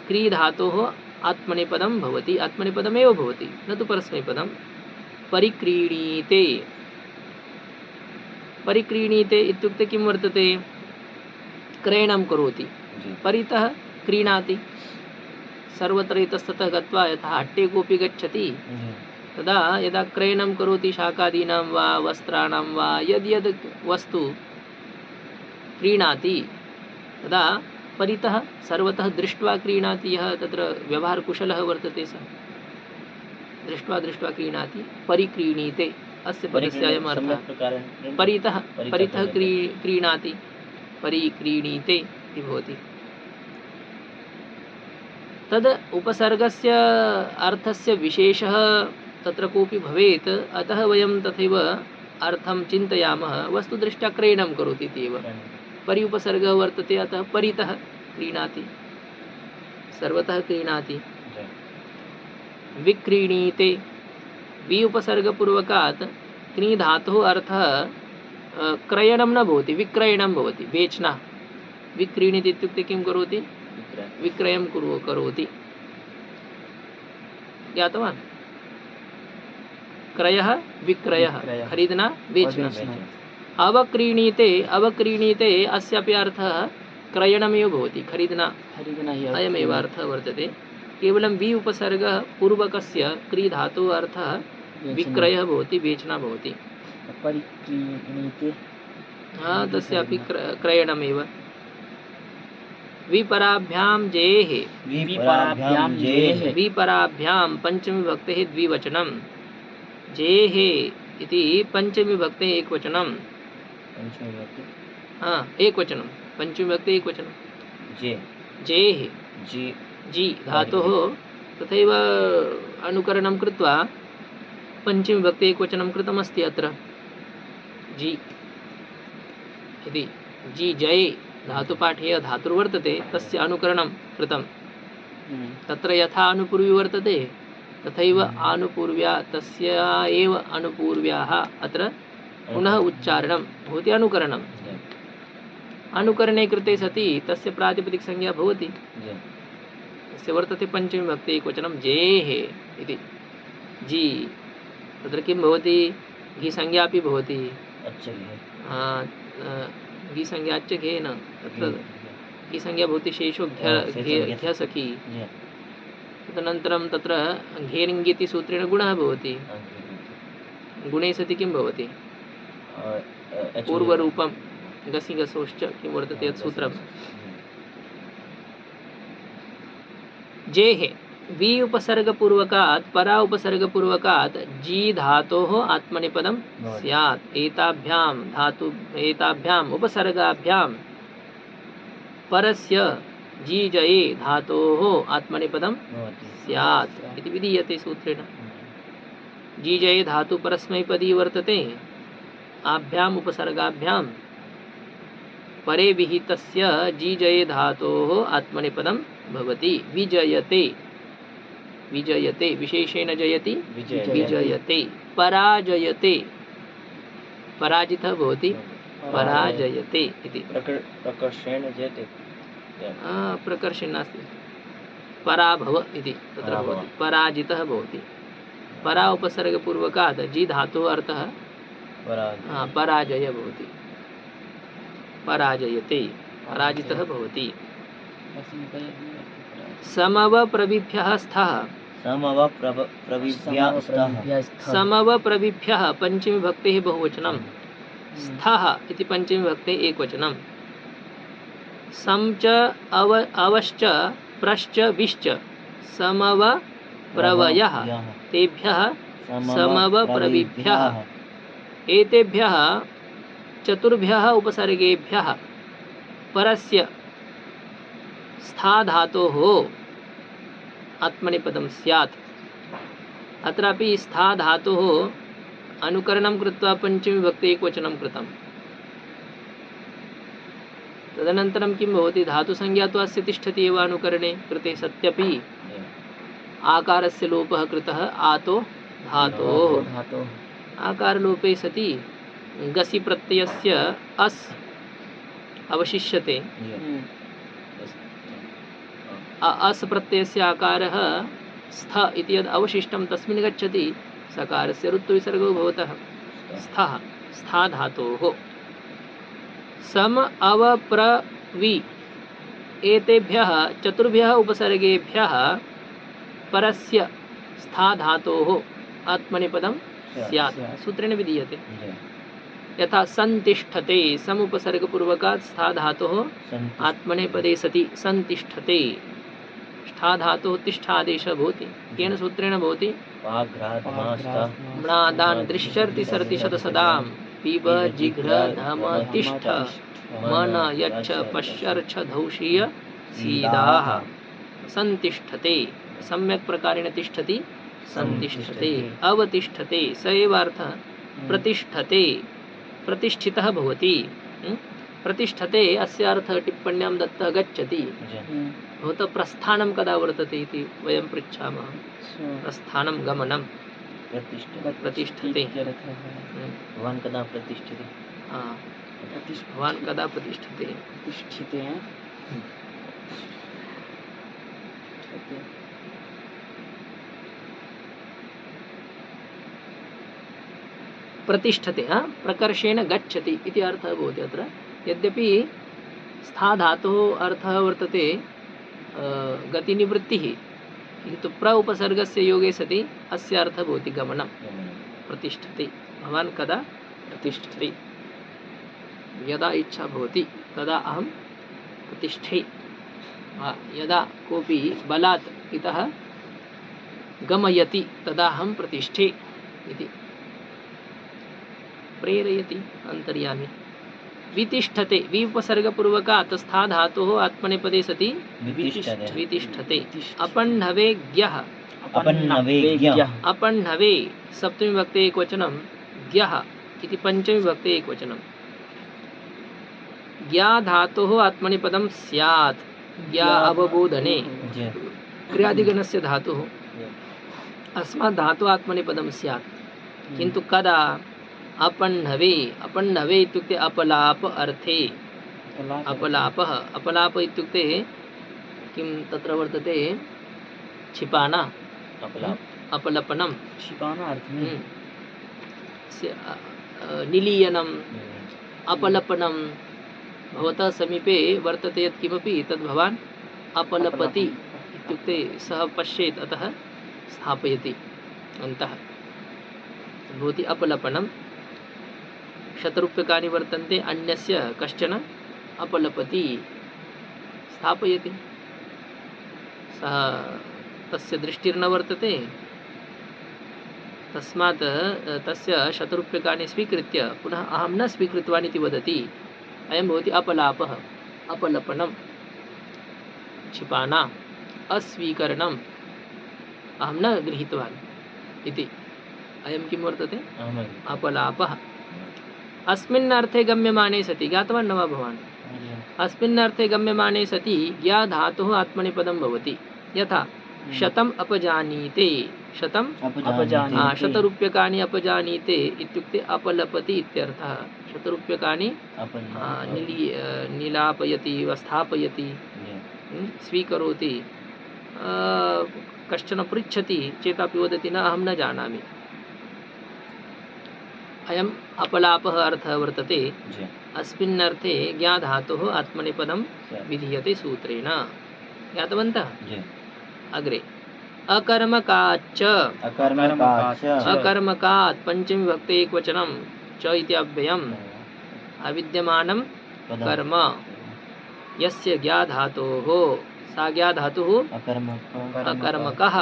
क्री धातोः आत्मनेपदं भवति, आत्मनेपदमेव भवति, न तु परस्मैपदम्। परिक्रीणीते। परिक्रीणीते इत्युक्ते किं वर्तते? क्रयणं करोति। जी परितः क्रीणाति। सर्वत्र इतस्ततः गत्वा यथा अट्टे कोऽपि गच्छति जी तदा यदा क्रयणं करोति शाकादीनां वा वस्त्राणां वा यद् वस्तु क्रीणाति तदा परितः सर्वतः दृष्ट्वा क्रीणाति। यः तत्र व्यवहारकुशलः वर्तते सः दृष्ट्वा क्रीणाति। परिक्रीणीते अस्य पदस्य अयम् अर्थः। सम्यक् प्रकारेण परितः परितः क्रीणते। क्रीणाति परिक्रीणीते इति भवति। तद् उपसर्गस्य अर्थस्य विशेषः तत्र कोऽपि भवेत्, अतः वयं तथैव अर्थं चिन्तयामः। वस्तुदृष्ट्या क्रयणं करोति इत्येव। परि उपसर्गः वर्तते, अतः परितः क्रीणाति, सर्वतः क्रीणाति। विक्रीणीते वि उपसर्गपूर्वकात् क्री धातुः अर्थः क्रयणं न भवति, विक्रयणं भवति, बेचना। विक्रीणीति इत्युक्ते किं करोति? विक्रयं करोति। ज्ञातवान्? क्रयः विक्रयः, खरीदना बेचना। अवक्रीणीते अवक्रीणीते अस्यापि अर्थः क्रयणमेव भवति, खरीदना अयमेव अर्थः वर्तते। केवलं वि उपसर्गः पूर्वकस्य क्री धातुः अर्थः विक्रयः भवति, बेचना भवति। परिक्रीणीते तस्यापि क्रयणमेव। विपराभ्यां जेः विपराभ्यां जेः विपराभ्यां पंचमी द्विवचनं। जेः इति पंचमी विभक्तेः एकवचनं। पंचमी विभक्ति एकवचनं, पंचमी विभक्तेः एकवचनं। जे जेः जी जी धातोः तथैव अनुकरणं कृत्वा पंचमी विभक्तेः एकवचनं कृतमस्ति अत्र जी इति। जी जये धातुपाठे यः धातुर्वर्तते तस्य अनुकरणं कृतं। तत्र यथा अनुपूर्वी वर्तते तथैव आनुपूर्व्या तस्य एव अनुपूर्व्याः अत्र पुनः उच्चारणं भवति, अनुकरणम्। अनुकरणे कृते सति तस्य प्रातिपदिकसंज्ञा भवति। तस्य वर्तते पंचमी विभक्ति एकवचनं जेः इति। जी तत्र किं भवति? घी संज्ञा अपि भवति। घी संज्ञा च घेन, तत्र घी संज्ञा भवति शेषो घ्यसखी। तदनन्तरं तत्र घेरिङ्गिति सूत्रेण गुणः भवति। गुणे सति किं भवति? पूर्वरूपं गसि गसोश्च किं वर्तते यत् सूत्रम्। जेः वि उपसर्गपूर्वकात् परा उपसर्गपूर्वकात् जी धातोः आत्मनेपदं स्यात्। एताभ्याम् उपसर्गाभ्यां परस्य जी जये धातोः आत्मनेपदं स्यात् इति विधीयते सूत्रेण। जी जये धातु परस्मैपदी वर्तते। आभ्याम् उपसर्गाभ्यां परे विहितस्य जी जये धातोः आत्मनेपदं भवति। विजयते विजयते विशेषेण जयति विजयते। पराजयते पराजितः भवति पराजयते इति। प्रकर्षेण जयते प्रकर्षेण नास्ति, पराभव इति तत्र भवति, पराजितः भवति। परा उपसर्गपूर्वकात् जी धातुः अर्थः पराजय भवति। पराजयते पराजितः भवति। समवप्रविभ्यः स्थः समवप्रविभ्यः पंचमी विभक्तेः बहुवचनं। स्थः इति पंचमी विभक्तेः एकवचनं। सं च अवश्च प्रश्च विश्च समवप्रवयः तेभ्यः समवप्रविभ्यः। एतेभ्यः चतुर्भ्यः उपसर्गेभ्यः परस्य स्था धातोः आत्मनेपदं स्यात्। अत्रापि स्था धातोः अनुकरणं कृत्वा पंचमी विभक्ति एकवचनं कृतं। तदनन्तरं किं भवति? धातुसंज्ञा तु अस्य तिष्ठति एव अनुकरणे कृते सत्यपि आकारस्य लोपः कृतः आतो धातोः। आकारलोपे सति गसि प्रत्ययस्य अस् अवशिष्यते। अस् प्रत्ययस्य आकारः स्थ इति यद् अवशिष्टं तस्मिन् गच्छति सकारस्य ऋत्वविसर्गो भवतः स्थः स्था धातोः सम अव प्र वि एतेभ्यः चतुर्भ्यः उपसर्गेभ्यः परस्य स्था धातोः आत्मनेपदं स्यात् सूत्रेण विधीयते यथा संतिष्ठते समुपसर्गपूर्वकात् स्था धातोः आत्मनेपदे सति संतिष्ठते स्था धातोः तिष्ठादेशः भवति केन सूत्रेण भवति म्नादान् दृश्यर्ति सर्ति शतसदां पिब जिघ्र धम तिष्ठ मन यच्छ पश्यर्छ धौषीय सीदाः संतिष्ठते सम्यक् प्रकारेण तिष्ठति संतिष्ठते अवतिष्ठते स एव अर्थः प्रतिष्ठते प्रतिष्ठितः भवति प्रतिष्ठते अस्य अर्थः टिप्पण्यां दत्तः गच्छति भवतः प्रस्थानं कदा वर्तते इति वयं पृच्छामः प्रस्थानं गमनं प्रतिष्ठते भवान् कदा प्रतिष्ठिते भवान् कदा प्रतिष्ठते प्रतिष्ठिते हैं प्रतिष्ठते प्रकर्षेण गच्छति इति अर्थः भवति अत्र यद्यपि स्था धातोः अर्थः वर्तते गतिनिवृत्तिः किन्तु प्र उपसर्गस्य योगे सति अस्य अर्थः भवति गमनं प्रतिष्ठते भवान् कदा प्रतिष्ठते यदा इच्छा भवति तदा अहं प्रतिष्ठे यदा कोऽपि बलात् इतः गमयति तदा अहं प्रतिष्ठे इति प्रेरयति अन्तर्यामी वितिष्ठते विपसर्गपूर्वकात् स्था धातोः आत्मनेपदे सति वितिष्ठते अपह्नवे ज्ञः अपह्नवे सप्तमी विभक्ते एकवचनं ज्ञः इति पंचमी विभक्ते एकवचनं ज्ञा धातोः आत्मनेपदं स्यात् ज्ञा अवबोधने क्रियादिगणस्य धातुः अस्मात् धातुः आत्मनेपदं स्यात् किन्तु कदा अपह्नवे अपह्नवे इत्युक्ते अपलाप अर्थे अपलापः अपलाप इत्युक्ते किं तत्र वर्तते क्षिपाना अपलपनं क्षिपाना अर्थं निलीयनं अपलपनं भवतः समीपे वर्तते यत् किमपि तद् भवान् अपलपति इत्युक्ते सः पश्येत् अतः स्थापयति अन्तः भवति अपलपनं शतरूप्यकाणि वर्तन्ते अन्यस्य कश्चन अपलपति स्थापयति सः तस्य दृष्टिर्न वर्तते तस्मात् तस्य शतरूप्यकाणि स्वीकृत्य पुनः अहं न स्वीकृतवान् इति वदति अयं भवति अपलापः अपलपनं क्षिपाना अस्वीकरणम् अहं न गृहीतवान् इति अयं किं वर्तते अपलापः अस्मिन् अर्थे गम्यमाने सति ज्ञातवान् न वा भवान् अस्मिन् अर्थे गम्यमाने सति ज्ञा धातुः आत्मनेपदं भवति यथा शतम् अपजानीते शतम् शतरूप्यकाणि अपजानीते इत्युक्ते अपलपति इत्यर्थः शतरूप्यकाणि निलापयति वा स्थापयति स्वीकरोति कश्चन पृच्छति चेदपि वदति न अहं न जानामि अयम् अपलापः अर्थः वर्तते अस्मिन् अर्थे ज्ञा धातुः आत्मनेपदं विधीयते सूत्रेण ज्ञातवन्तः अग्रे अकर्मकाच्च अकर्मकात् पंचमी विभक्ते एकवचनं च इति अव्ययम् अविद्यमानं कर्म यस्य ज्ञा धातोः सा ज्ञा धातुः अकर्मकः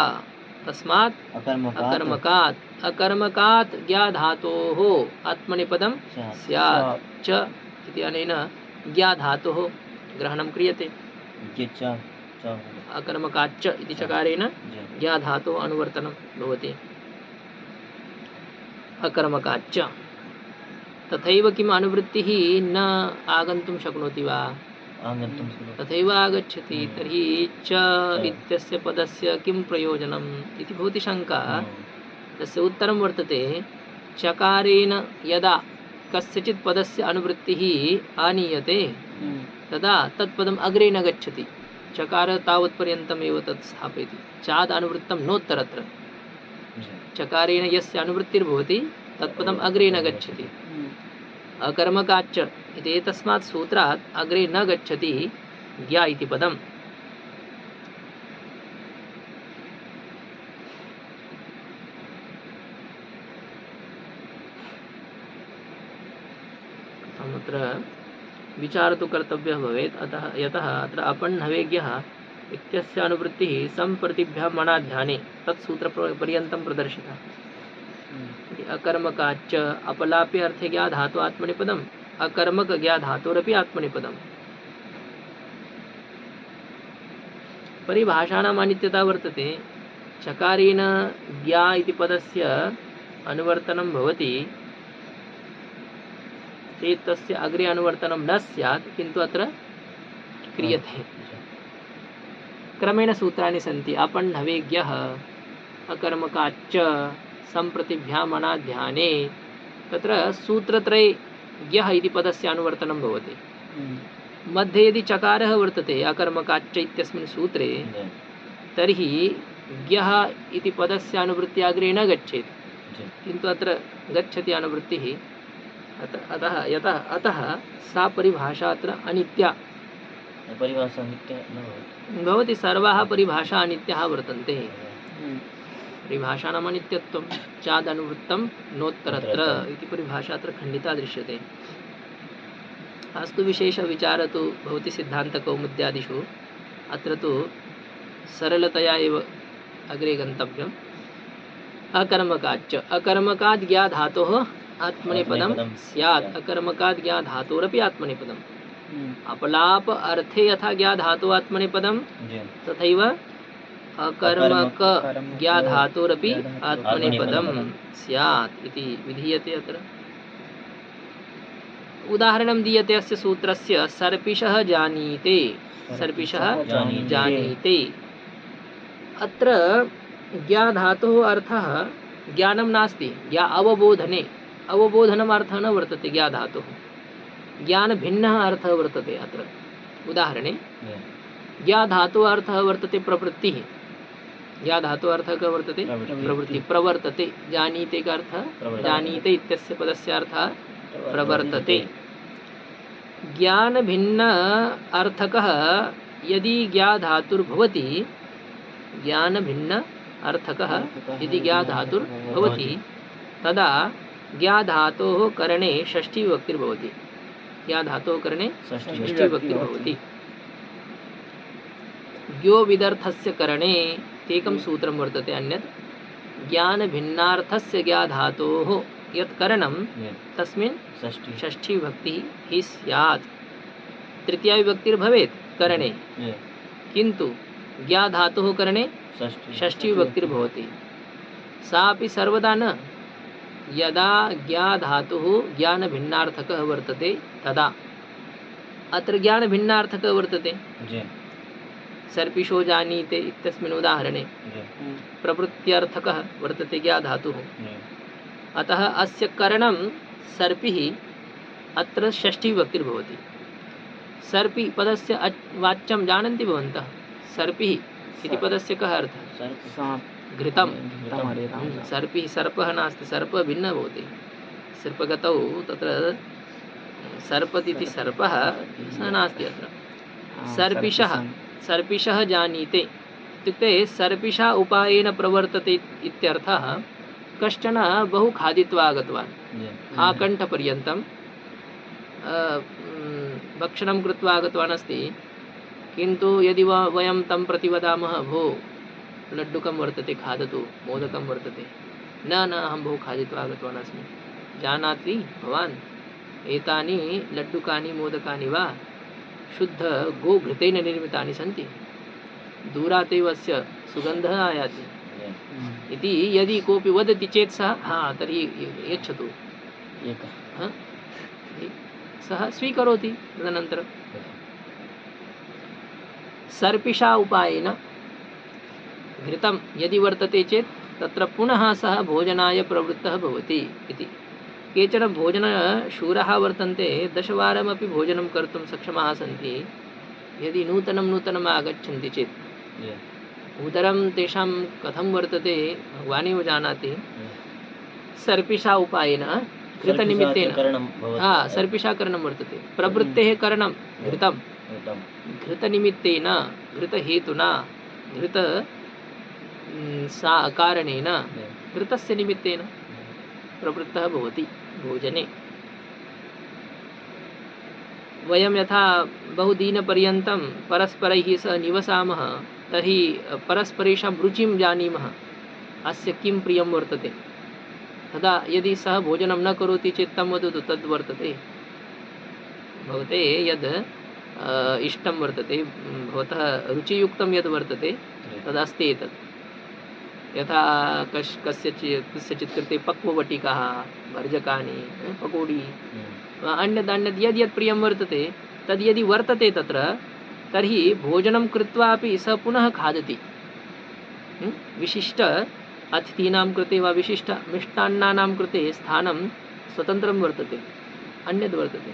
तस्मात् अकर्मकात् अकर्मकात् ज्ञा धातोः आत्मनेपदं स्यात् च इति अनेन ज्ञा धातोः ग्रहणं क्रियते अकर्मकाच्च इति चकारेण ज्ञा धातोः अनुवर्तनं भवति अकर्मकाच्च तथैव किम् अनुवृत्तिः न आगन्तुं शक्नोति वा तथैव आगच्छति तर्हि च इत्यस्य पदस्य किं प्रयोजनम् इति भवति शङ्का तस्य उत्तरं वर्तते चकारेण यदा कस्यचित् पदस्य अनुवृत्तिः आनीयते तदा तत्पदम् अग्रे न गच्छति चकार तावत्पर्यन्तमेव तत् स्थापयति चाद् अनुवृत्तं नोत्तरत्र चकारेण यस्य अनुवृत्तिर्भवति तत्पदम् अग्रे न गच्छति। अकर्मकाच्च इति एतस्मात् सूत्रात् अग्रे न गच्छति ज्ञा इति पदम्। अत्र विचार तु कर्तव्यः भवेत्। अतः यतः अत्र अपण्हवेज्ञः इत्यस्य अनुवृत्तिः सम्प्रतिभ्यां मनाध्याने तत्सूत्रपर्यन्तं प्रदर्शिता। अकर्मकाच्च अपलापे अर्थे ज्ञा धातु आत्मनेपदम् अकर्मक ज्ञा धातोरपि आत्मनेपदम्। परिभाषाणाम् अनित्यता वर्तते। चकारेण ज्ञा इति पदस्य अनुवर्तनं भवति चेत् तस्य अग्रे अनुवर्तनं न स्यात्, किन्तु अत्र क्रियते। क्रमेण सूत्राणि सन्ति। अपण्हवेज्ञः अकर्मकाच्च सम्प्रतिभ्याम् अनाध्याने। तत्र सूत्रत्रये ज्ञः इति पदस्य अनुवर्तनं भवति। मध्ये यदि चकारः वर्तते अकर्मकाच्च इत्यस्मिन् सूत्रे तर्हि ज्ञः इति पदस्य अनुवृत्तिः अग्रे न गच्छेत्, किन्तु अत्र गच्छति अनुवृत्तिः। अतः सा परिभाषा अत्र अनित्या परिभाषा नित्या न भवति। सर्वाः परिभाषा अनित्याः वर्तन्ते। परिभाषाणाम् अनित्यत्वं चादनुवृत्तं नोत्तरत्र इति परिभाषा अत्र खण्डिता दृश्यते। अस्तु विशेषविचारः तु भवति सिद्धान्तकौमुद्यादिषु। अत्र तु सरलतया एव अग्रे गन्तव्यम्। अकर्मकाच्च अकर्मकाद् ज्ञा धातोः आत्मनेपदं स्यात् अकर्मकाद् ज्ञा धातोरपि आत्मनेपदम्। अपलाप अर्थे यथा ज्ञा धातो आत्मनेपदं तथैव अकर्मक ज्ञा धातोरपि आत्मनेपदं स्यात् इति विधीयते। अत्र उदाहरणं दीयते अस्य सूत्रस्य। सर्पिषः जानीते। सर्पिषः जानीते। अत्र ज्ञा धातोः अर्थः ज्ञानं नास्ति, ज्ञा अवबोधने। अवबोधनम् अर्थः न वर्तते ज्ञा धातोः। ज्ञान भिन्नः अर्थः वर्तते अत्र। उदाहरणे ज्ञा धातोः अर्थः वर्तते प्रवृत्तिः। ज्ञा धातोः अर्थः कः वर्तते? प्रवृत्तिः। प्रवर्तते। जानीते का अर्थः? जानीते इत्यस्य पदस्य अर्थः प्रवर्तते। ज्ञान भिन्न अर्थकः यदि ज्ञा धातुर्भवति, ज्ञान भिन्न अर्थकः यदि ज्ञा धातुर्भवति तदा ज्ञा धातोः करणे षष्ठी विभक्तिर्भवति। ज्ञा धातोः करणे षष्ठी विभक्तिर्भवति। ज्ञो विदर्थस्य करणे एकं सूत्रं वर्तते अन्यत्। ज्ञान भिन्नार्थस्य ज्ञा धातोः यत् करणं तस्मिन् षष्ठी विभक्तिः हि स्यात्। तृतीया विभक्तिर्भवेत् करणे, किन्तु ज्ञा धातोः करणे षष्ठी विभक्तिर्भवति। सापि सर्वदा न। यदा ज्ञा धातुः ज्ञान भिन्नार्थकः वर्तते तदा। अत्र ज्ञान भिन्नार्थकः वर्तते। सर्पिषो जानीते इत्यस्मिन् उदाहरणे प्रवृत्त्यर्थकः वर्तते ज्ञा धातुः। अतः अस्य करणं सर्पिः अत्र षष्ठी विभक्तिर्भवति। सर्पि पदस्य वाच्यं जानन्ति भवन्तः। सर्पिः इति पदस्य कः अर्थः? घृतं। सर्पिः सर्पः नास्ति, सर्पः भिन्नः भवति। सर्पगतौ तत्र सर्पतिति सर्पः सः नास्ति अत्र। सर्पिषः जानीते इत्युक्ते सर्पिषा उपायेन प्रवर्तते इत्यर्थः। कश्चन बहु खादित्वा आगतवान्, आकण्ठपर्यन्तं भक्षणं कृत्वा आगतवान् अस्ति, किन्तु यदि वयं तं प्रति वदामः भो लड्डुकं वर्तते खादतु, मोदकं वर्तते, न अहं बहु खादित्वा आगतवान् अस्मि। जानाति भवान् एतानि लड्डुकानि मोदकानि वा शुद्ध गोघृतेन निर्मितानि सन्ति, दूरात् एव अस्य सुगन्धः आयाति इति यदि कोऽपि वदति चेत् सः तर्हि यच्छतु, सः स्वीकरोति। तदनन्तरं सर्पिषा उपायेन घृतं यदि वर्तते चेत् तत्र पुनः सः भोजनाय प्रवृत्तः भवति इति। केचन भोजनशूराः वर्तन्ते, 10 वारमपि भोजनं कर्तुं सक्षमाः सन्ति। यदि नूतनं आगच्छन्ति चेत् उदरं तेषां कथं वर्तते भगवानेव जानाति। सर्पिषा उपायेन घृतनिमित्तेन सर्पिषाकरणं वर्तते। प्रवृत्तेः करणं घृतं, घृतनिमित्तेन घृतहेतुना घृत कारणेन घृतस्य निमित्तेन प्रवृत्तः भवति भोजने। वयं यथा बहुदिनपर्यन्तं परस्परैः सह निवसामः तर्हि परस्परेषां रुचिं जानीमः, अस्य किं प्रियं वर्तते। तदा यदि सः भोजनं न करोति चेत् तं वदतु तद् वर्तते, भवते यद् इष्टं वर्तते, भवतः रुचियुक्तं यद् वर्तते तदस्ति एतत्। यथा कस्यचित् कृते पक्ववटिकाः, भर्जकानि, पकोडी, अन्यद् यद् प्रियं वर्तते तद् यदि वर्तते तत्र, तर्हि भोजनं कृत्वा अपि सः पुनः खादति। विशिष्ट अतिथीनां कृते वा विशिष्ट मिष्टान्नानां कृते स्थानं स्वतन्त्रं वर्तते, अन्यद् वर्तते।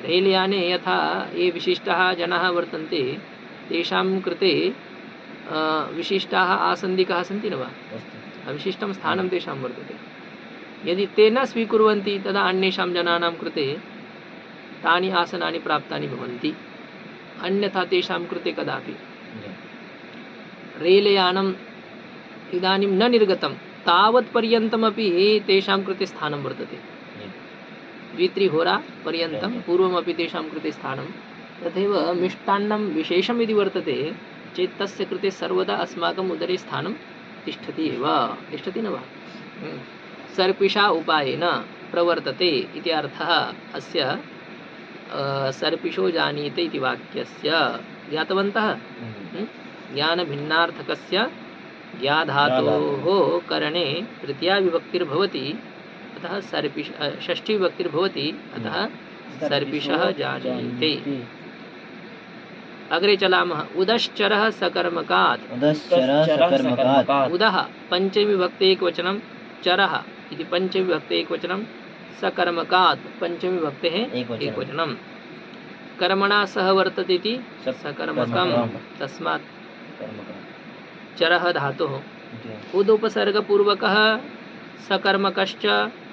रेलयाने यथा ये विशिष्टाः जनाः वर्तन्ते तेषां कृते विशिष्टाः आसन्दिकाः सन्ति न वा, विशिष्टं स्थानं तेषां वर्तते। यदि ते न स्वीकुर्वन्ति तदा अन्येषां जनानां कृते तानि आसनानि प्राप्तानि भवन्ति, अन्यथा तेषां कृते कदापि। रेलयानम् इदानीं न निर्गतं तावत्पर्यन्तमपि तेषां कृते स्थानं वर्तते, 2-3 होरापर्यन्तं पूर्वमपि तेषां कृते स्थानं। तथैव मिष्टान्नं विशेषं यदि वर्तते चेत् तस्य कृते सर्वदा अस्माकम् उदरे स्थानं तिष्ठति एव, तिष्ठति न वा। सर्पिषा उपायेन प्रवर्तते इति अर्थः अस्य सर्पिषो जानीते इति वाक्यस्य। ज्ञातवन्तः? ज्ञानभिन्नार्थकस्य ज्ञाधातोः करणे तृतीया विभक्तिर्भवति, अतः षष्ठी विभक्तिर्भवति, अतः सर्पिषः जानीते। अग्रे चलामः। उदश्चरः सकर्मकात्। उदः पंचमी विभक्ति एकवचनं, चरः इति पंचमी विभक्ति एकवचनं, सकर्मकात् पंचमी विभक्तेः एकवचनं। कर्मणा सह वर्तते इति सकर्मकं, तस्मात् चरः धातुः। उदुपसर्गपूर्वकः सकर्मकश्च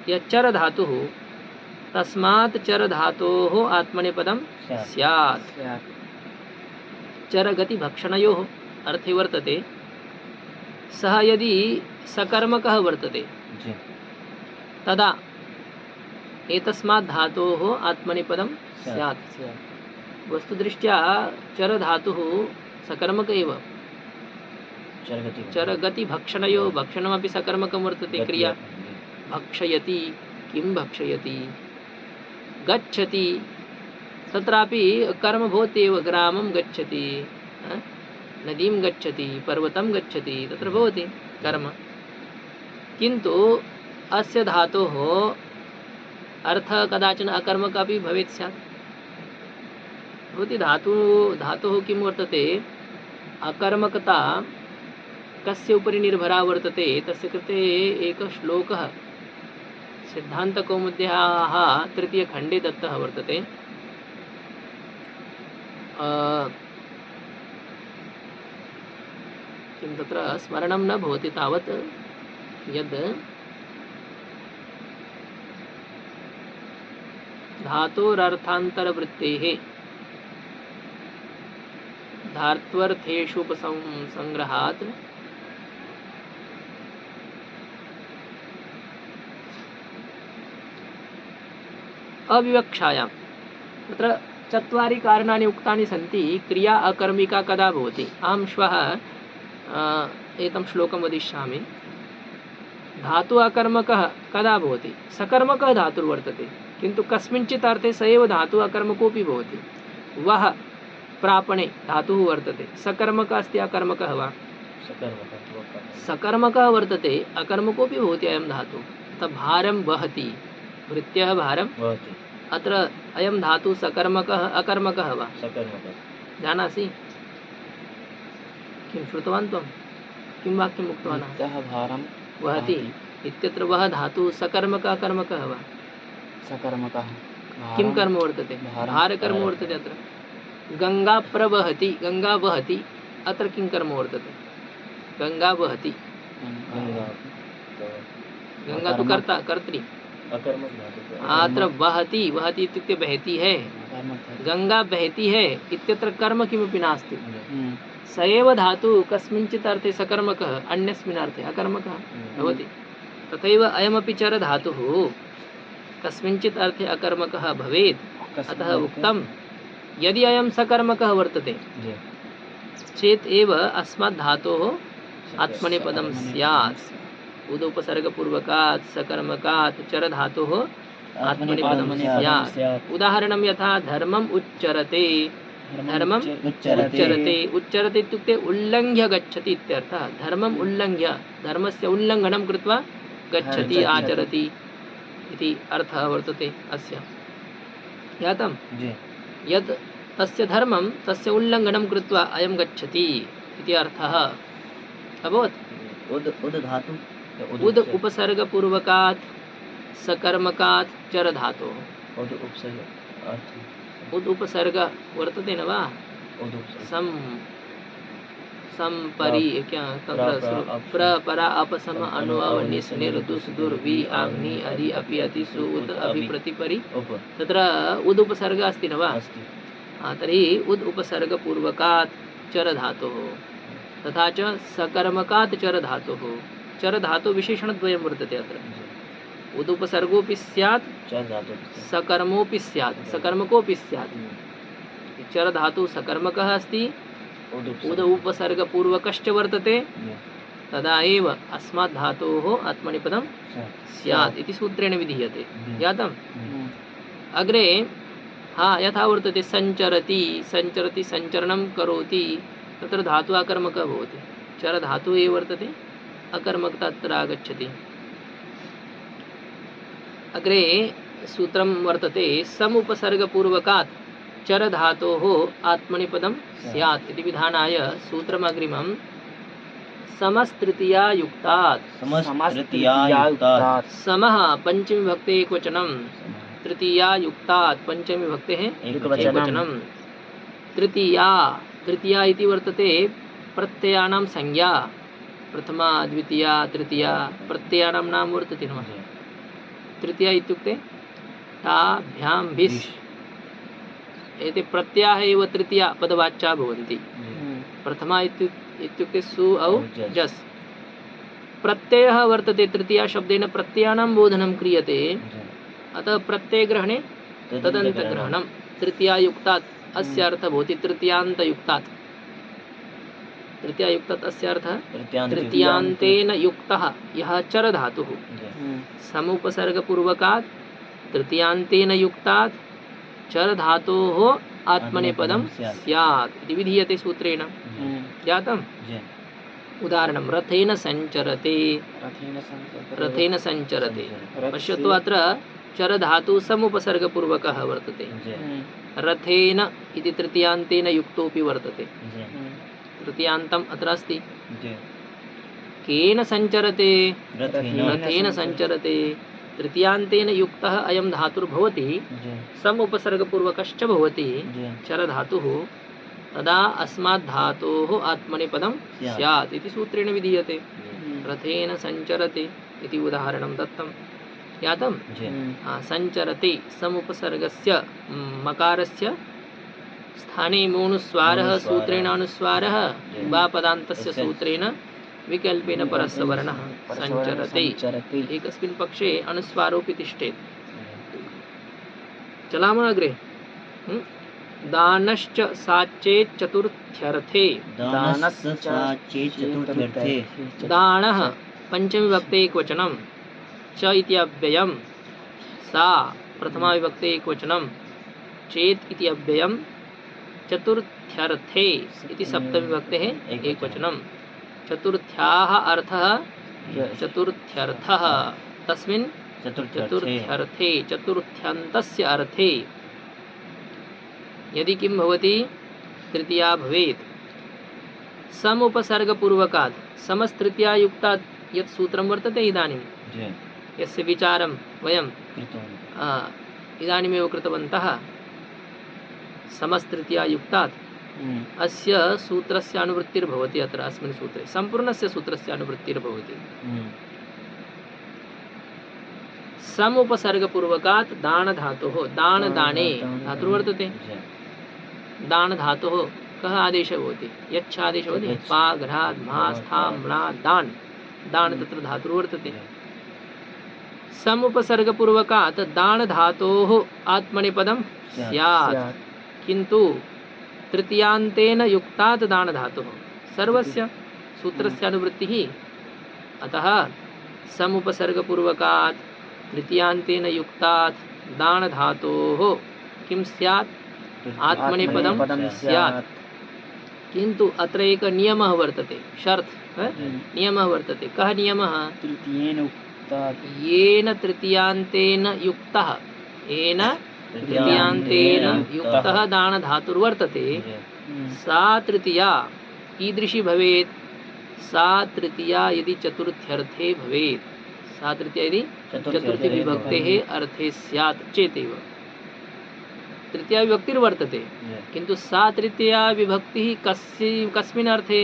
यच्चर धातुः, तस्मात् चर धातोः आत्मनेपदं स्यात्। चरगतिभक्षणयोः अर्थे वर्तते। सः यदि सकर्मकः वर्तते तदा एतस्मात् धातोः आत्मनेपदं स्यात्। वस्तुदृष्ट्या चर धातुः सकर्मक एव। चरगतिभक्षणयोः, भक्षणमपि सकर्मकं वर्तते क्रिया। भक्षयति, किं भक्षयति, गच्छति, तत्रापि कर्म भवति एव। ग्रामं गच्छति, नदीं गच्छति, पर्वतं गच्छति, तत्र भवति कर्म। किन्तु अस्य धातोः अर्थः कदाचन अकर्मक अपि भवेत् स्यात्। भवति धातुः किं वर्तते, अकर्मकता कस्य उपरि निर्भरा वर्तते, तस्य कृते एकः श्लोकः सिद्धान्तकौमुद्याः तृतीयखण्डे दत्तः वर्तते। किं तत्र स्मरणं न भवति तावत्, यद् धातोरर्थान्तरवृत्तेः धात्वर्थेषुपसंग्रहात् अविवक्षायां, तत्र 4 कारणानि उक्तानि सन्ति। क्रिया अकर्मिका कदा भवति? अहं श्वः एकं श्लोकं वदिष्यामि। धातु अकर्मकः कदा भवति? सकर्मकः धातुर्वर्तते, किन्तु कस्मिंश्चित् अर्थे स एव धातु अकर्मकोऽपि भवति। वः प्रापणे धातुः वर्तते, सकर्मकः अस्ति अकर्मकः वा? सकर्मकः वर्तते, अकर्मकोऽपि भवति अयं धातुः। तत् भारं वहति, वृत्त्यः भारं वहति। अत्र अयं धातुः सकर्मकः अकर्मकः वा? जानासि? किं श्रुतवान् त्वं? किं वाक्यम् उक्तवान्? भारं वहति इत्यत्र वः धातुः सकर्मकः अकर्मकः वा? सकर्मकः। किं कर्म वर्तते? भारकर्म वर्तते। अत्र गंगा प्रवहति, गंगा वहति, अत्र किं कर्म वर्तते? गंगा वहति। गंगा गंगा तो कर्ता कर्त्री। अकर्मक धातु अत्र वहति, वहति इत्युक्ते बहती है। अकर्मक गंगा बहती है इत्यत्र कर्म किमपि नास्ति। हम्म, स एव धातु कस्मिंश्चित् अर्थे सकर्मकः, अन्यस्मिन् अर्थे अकर्मकः भवति। तथैव अयमपि चर धातुः कस्मिंश्चित् अर्थे अकर्मकः भवेत्। अतः उक्तं यदि अयं सकर्मकः वर्तते जी चेत् एव अस्मात् धातोः आत्मनेपदं स्यात्। उदुपसर्गपूर्वकात् सकर्मकात् चर धातोः आत्मनेपदं स्यात्। उदाहरणं यथा धर्मम् उच्चरते, धर्मम् उच्चरते, उच्चरते इत्युक्ते उल्लङ्घ्य गच्छति इत्यर्थः। धर्मम् उल्लङ्घ्य, धर्मस्य उल्लङ्घनं कृत्वा गच्छति, आचरति इति अर्थः वर्तते अस्य। ज्ञातं? जी यत् तस्य धर्मं तस्य उल्लङ्घनं कृत्वा अयं गच्छति इति अर्थः अभवत्। उद धातु उद उपसर्गपूर्वकात् सकर्मकात् चर धातोः। उद उपसर्ग अर्थ उद उपसर्ग वर्तते न वा? उद उपसर्ग सम संपरि क्या तत्र प्र परा अपसम अनु अव निस् निर दुस् दुर् वि आग्नि अरि अपि अति सु उद अभि प्रतिपरि उप तत्र उद उपसर्ग अस्ति न वा? अस्ति तर्हि उद उपसर्गपूर्वकात् चर धातोः तथा च सकर्मकात् चर धातोः। चर धातु विशेषणद्वयं वर्तते अत्र। उद उपसर्गोऽपि स्यात्, चार धातु सकर्मोऽपि स्यात्, सकर्मकोऽपि स्यात्। चर धातु सकर्मकः अस्ति, उद उपसर्गपूर्वकश्च वर्तते, तदा एव अस्मात् धातोः आत्मनेपदं स्यात् इति सूत्रेण विधीयते। ज्ञातम्? अग्रे यथा वर्तते सञ्चरति, सञ्चरति सञ्चरणं करोति, तत्र धातु अकर्मकः भवति। चर धातु एव वर्तते, अकर्मकता अत्र आगच्छति। अग्रे सूत्रं वर्तते समुपसर्गपूर्वकात् चर धातोः आत्मनेपदं स्यात् इति विधानाय सूत्रमग्रिमं समस्तृतीया युक्तात्। समः पंचमी विभक्ते एकवचनं, तृतीया युक्तात् पंचमी विभक्तेः एकवचनं। तृतीया, तृतीया इति वर्तते प्रत्ययानां संज्ञा। प्रथमा द्वितीया तृतीया प्रत्ययानां नाम वर्तते न वा? तृतीया इत्युक्ते ताभ्यां भिस् एते प्रत्ययाः एव तृतीया पदवाच्या भवन्ति। प्रथमा इत्युक्ते सु औ जस्। प्रत्ययः वर्तते, तृतीया शब्देन प्रत्ययानां बोधनं क्रियते। अतः प्रत्ययग्रहणे तदन्तग्रहणं। तृतीयायुक्तात् अस्य अर्थः भवति तृतीयान्तयुक्तात्। तृतीयायुक्तात् अस्य अर्थः तृतीयान्तेन युक्तः यः चर धातुः। समुपसर्गपूर्वकात् तृतीयान्तेन युक्तात् चर धातोः आत्मनेपदं स्यात् इति विधीयते सूत्रेण। ज्ञातम्? उदाहरणं रथेन सञ्चरते, रथेन सञ्चरते। पश्यतु अत्र चर धातु समुपसर्गपूर्वकः वर्तते। रथेन इति तृतीयान्तेन युक्तोऽपि वर्तते। तृतीयान्तम् अत्र अस्ति। केन सञ्चरते? रथेन सञ्चरते। तृतीयान्तेन युक्तः अयं धातुर्भवति, समुपसर्गपूर्वकश्च भवति चर धातुः, तदा अस्मात् धातोः आत्मनेपदं स्यात् इति सूत्रेण विधीयते। रथेन सञ्चरते इति उदाहरणं दत्तं। ज्ञातं? सञ्चरते समुपसर्गस्य मकारस्य स्थाने मोनुस्वारः सूत्रेण अनुस्वारः वा पदान्तस्य सूत्रेण विकल्पेन परस्य वर्णः सञ्चरते। एकस्मिन् पक्षे अनुस्वारोऽपि तिष्ठेत्। चलामः अग्रे। दानश्च साचेत् चतुर्थ्यर्थे। दानः पंचमी विभक्ते एकवचनं, च इति अव्ययं, सा प्रथमा विभक्ते एकवचनं, चेत् इति अव्ययं, चतुर्थ्यर्थे इति सप्तमी विभक्तेः एकवचनं। चतुर्थ्याः अर्थः चतुर्थ्यर्थः, तस्मिन् चतुर्थ्यर्थे चतुर्थ्यन्तस्य अर्थे यदि किं भवति? तृतीया भवेत्। समुपसर्गपूर्वकात् समस्तृतीया युक्तात् यत् सूत्रं वर्तते इदानीं, यस्य विचारं वयं इदानीमेव कृतवन्तः। समस्तृतीया युक्तात् अस्य सूत्रस्य अनुवृत्तिर्भवति अत्र अस्मिन् सूत्रे सम्पूर्णस्य सूत्रस्य अनुवृत्तिर्भवति समुपसर्गपूर्वकात् दान धातोः दान दाने धातुः वर्तते दान धातोः कः आदेशः भवति यच्छ आदेशः भवति यच्छ। पा घ्राद् मा स्था म्णा दान दान तत्र धातुः वर्तते समुपसर्गपूर्वकात् दान धातोः आत्मनेपदं स्यात् किन्तु तृतीयान्तेन युक्तात् दान धातुः सर्वस्य सूत्रस्य अनुवृत्तिः अतः समुपसर्गपूर्वकात् तृतीयान्तेन युक्तात् दान धातोः किं स्यात् आत्मनेपदं स्यात् किन्तु अत्र एक नियमः वर्तते शर्त नियमः वर्तते कः नियमः तृतीयेन उक्तात् येन तृतीयान्तेन युक्तः येन तृतीयान्तेन युक्तः दान धातुर्वर्तते सा तृतीया कीदृशी भवेत् सा तृतीया यदि चतुर्थ्यर्थे भवेत् सा तृतीया यदि चतुर्थी विभक्तेः अर्थे स्यात् चेतेव तृतीया विभक्तिर्वर्तते किन्तु सा तृतीया विभक्तिः कस्मिन् अर्थे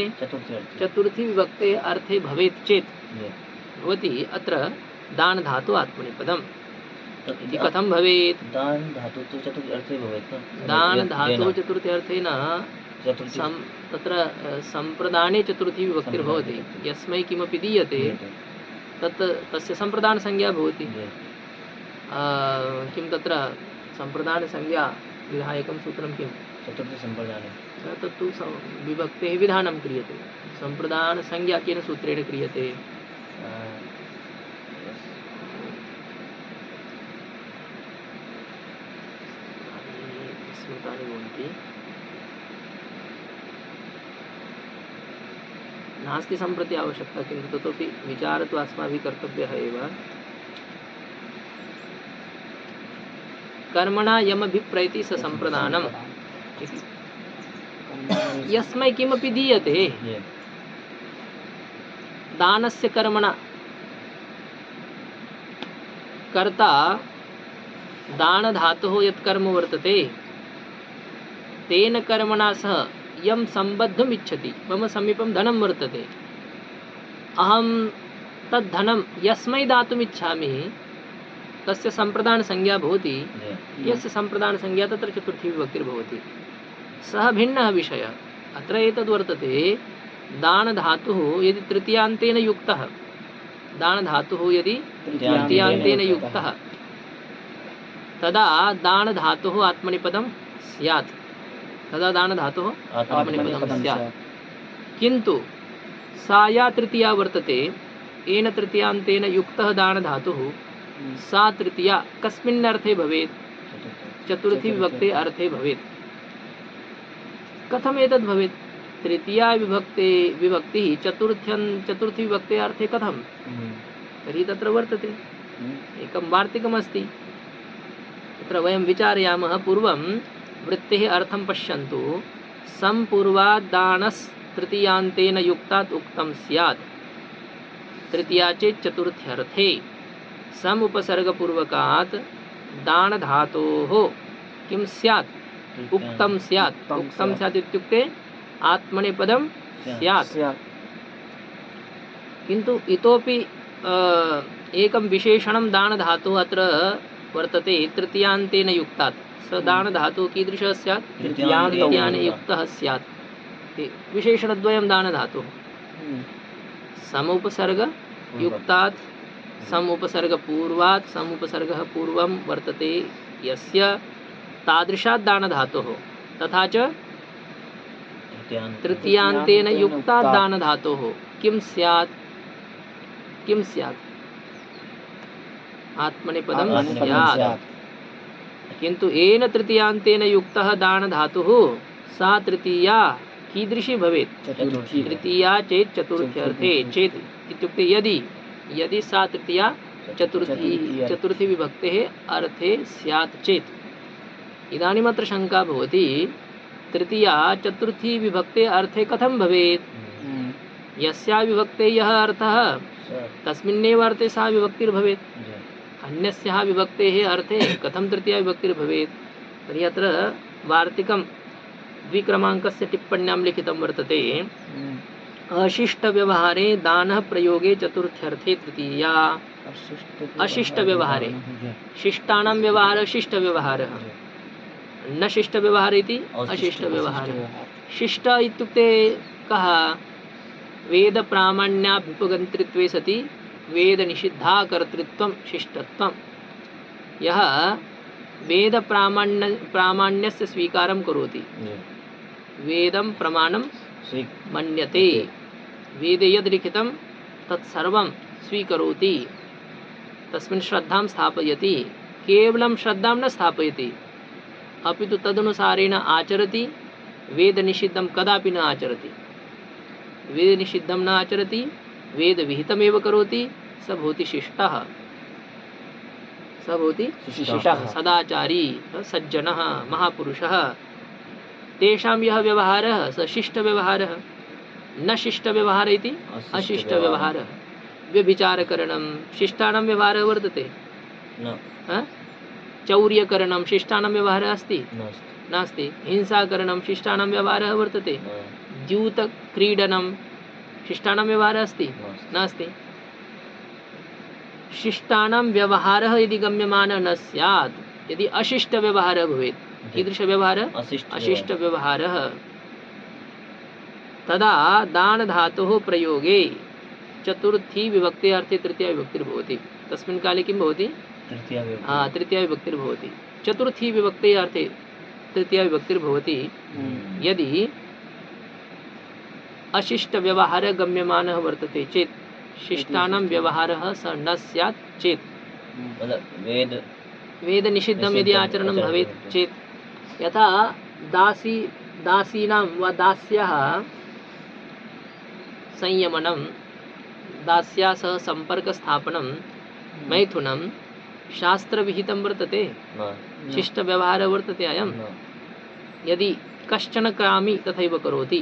चतुर्थी विभक्तेः अर्थे भवेत् चेत् भवति अत्र दान धातु आत्मनेपदम् इति कथं भवेत् दान धातु तो चतुर्थे भवेत् दान धातु चतुर्थी अर्थेन तत्र सम्प्रदाने चतुर्थी विभक्तिर्भवति यस्मै किमपि दीयते तत् तस्य सम्प्रदानसंज्ञा भवति किं तत्र सम्प्रदानसंज्ञा विधायकं सूत्रं किं चतुर्थ सम्प्रदाने तत्तु विभक्तेः विधानं क्रियते सम्प्रदानसंज्ञा केन सूत्रेण क्रियते स्मृतानि भवन्ति नास्ति सम्प्रति आवश्यकता किन्तु ततोपि विचारः तु अस्माभिः कर्तव्यः एव कर्मणा यमभिप्रैति स सम्प्रदानम् यस्मै किमपि दीयते दानस्य कर्मणा कर्ता दान धातुः यत् कर्म वर्तते तेन कर्मणा सह यं सम्बद्धुम् इच्छति मम समीपं धनं वर्तते अहं तद् धनं यस्मै दातुम् इच्छामि तस्य सम्प्रदानसंज्ञा भवति यस्य सम्प्रदानसंज्ञा तत्र चतुर्थी विभक्तिर्भवति सः भिन्नः विषयः अत्र एतद् वर्तते दान धातुः यदि तृतीयान्तेन युक्तः दान धातुः यदि तृतीयान्तेन युक्तः तदा दान धातुः आत्मनेपदं स्यात् तदा दान धातुः आत्मनेपदं स्यात् किन्तु सा या तृतीया वर्तते येन तृतीयान्तेन युक्तः दान धातुः सा तृतीया कस्मिन् अर्थे भवेत् चतुर्थी विभक्ते अर्थे भवेत् कथम् एतद् भवेत् तृतीया विभक्तिः चतुर्थी विभक्ते अर्थे कथं तर्हि तत्र वर्तते एकं वार्तिकमस्ति तत्र वयं विचारयामः पूर्वं वृत्तेः अर्थं पश्यन्तु सम्पूर्वात् दानस्तृतीयान्तेन युक्तात् उक्तं स्यात् तृतीया चेत् चतुर्थ्यर्थे समुपसर्गपूर्वकात् दान धातोः किं स्यात् उक्तं स्यात् उक्तं स्यात् इत्युक्ते आत्मनेपदं स्यात् किन्तु इतोपि एकं विशेषणं दान धातुः अत्र वर्तते तृतीयान्तेन युक्तात् स दान धातुः कीदृशः स्यात् तृतीयान्तेन युक्तः स्यात् विशेषणद्वयं दान धातुः समुपसर्ग युक्तात् समुपसर्गपूर्वात् समुपसर्गः पूर्वं वर्तते यस्य तादृशात् दान धातुः तथा च तृतीयान्तेन युक्तात् दान धातुः किं स्यात् आत्मनेपदं स्यात् किन्तु येन तृतीयान्तेन युक्तः दान धातुः सा तृतीया कीदृशी भवेत् तृतीया चेत् चतुर्थ्यर्थे चेत् इत्युक्ते यदि सा तृतीया चतुर्थी विभक्तेः अर्थे स्यात् चेत् इदानीमत्र शङ्का भवति तृतीया चतुर्थी विभक्ते अर्थे कथं भवेत् यस्या विभक्ते यः अर्थः तस्मिन्नेव अर्थे सा विभक्तिर्भवेत् अन्यस्याः विभक्तेः अर्थे कथं तृतीया विभक्तिर्भवेत् तर्हि अत्र वार्तिकं द्विक्रमाङ्कस्य टिप्पण्यां लिखितं वर्तते अशिष्टव्यवहारे दानः प्रयोगे चतुर्थ्यर्थे तृतीया अशिष्टव्यवहारे शिष्टानां व्यवहारः शिष्टव्यवहारः न शिष्टव्यवहारः इति अशिष्टव्यवहारः शिष्ट इत्युक्ते कः वेदप्रामाण्याभ्युपगन्तृत्वे सति वेदनिषिद्धाकर्तृत्वं शिष्टत्वं यः वेदप्रामाण्यस्य स्वीकारं करोति वेदं प्रमाणं मन्यते वेदे यद् लिखितं तत्सर्वं स्वीकरोति तस्मिन् श्रद्धां स्थापयति केवलं श्रद्धां न स्थापयति अपि तु तदनुसारेण आचरति वेदनिषिद्धं कदापि न आचरति वेदनिषिद्धं न आचरति वेदविहितमेव करोति स भवति शिष्टः स भवति सदाचारी सज्जनः महापुरुषः तेषां यः व्यवहारः स शिष्टव्यवहारः न शिष्टव्यवहारः इति अशिष्टव्यवहारः व्यभिचारकरणं शिष्टानां व्यवहारः वर्तते चौर्यकरणं शिष्टानां व्यवहारः अस्ति नास्ति हिंसाकरणं शिष्टानां व्यवहारः वर्तते द्यूतक्रीडनं शिष्टानां व्यवहारः अस्ति नास्ति शिष्टानां व्यवहारः यदि गम्यमानः न स्यात् यदि अशिष्टव्यवहारः भवेत् कीदृशव्यवहारः अशिष्टव्यवहारः तदा दानधातोः प्रयोगे चतुर्थी विभक्त्यर्थे तृतीया विभक्तिर्भवति तस्मिन् काले किं भवति तृतीया विभक्तिर्भवति चतुर्थी विभक्त्यर्थे तृतीया विभक्तिर्भवति यदि अशिष्टव्यवहारः गम्यमानः वर्तते चेत् शिष्टानां व्यवहारः स न स्यात् चेत् वेदनिषिद्धं यदि आचरणं भवेत् चेत् यथा दासीनां वा दास्याः संयमनं दास्या सह सम्पर्कस्थापनं मैथुनं शास्त्रविहितं वर्तते शिष्टव्यवहारः वर्तते अयं यदि कश्चन कामी तथैव करोति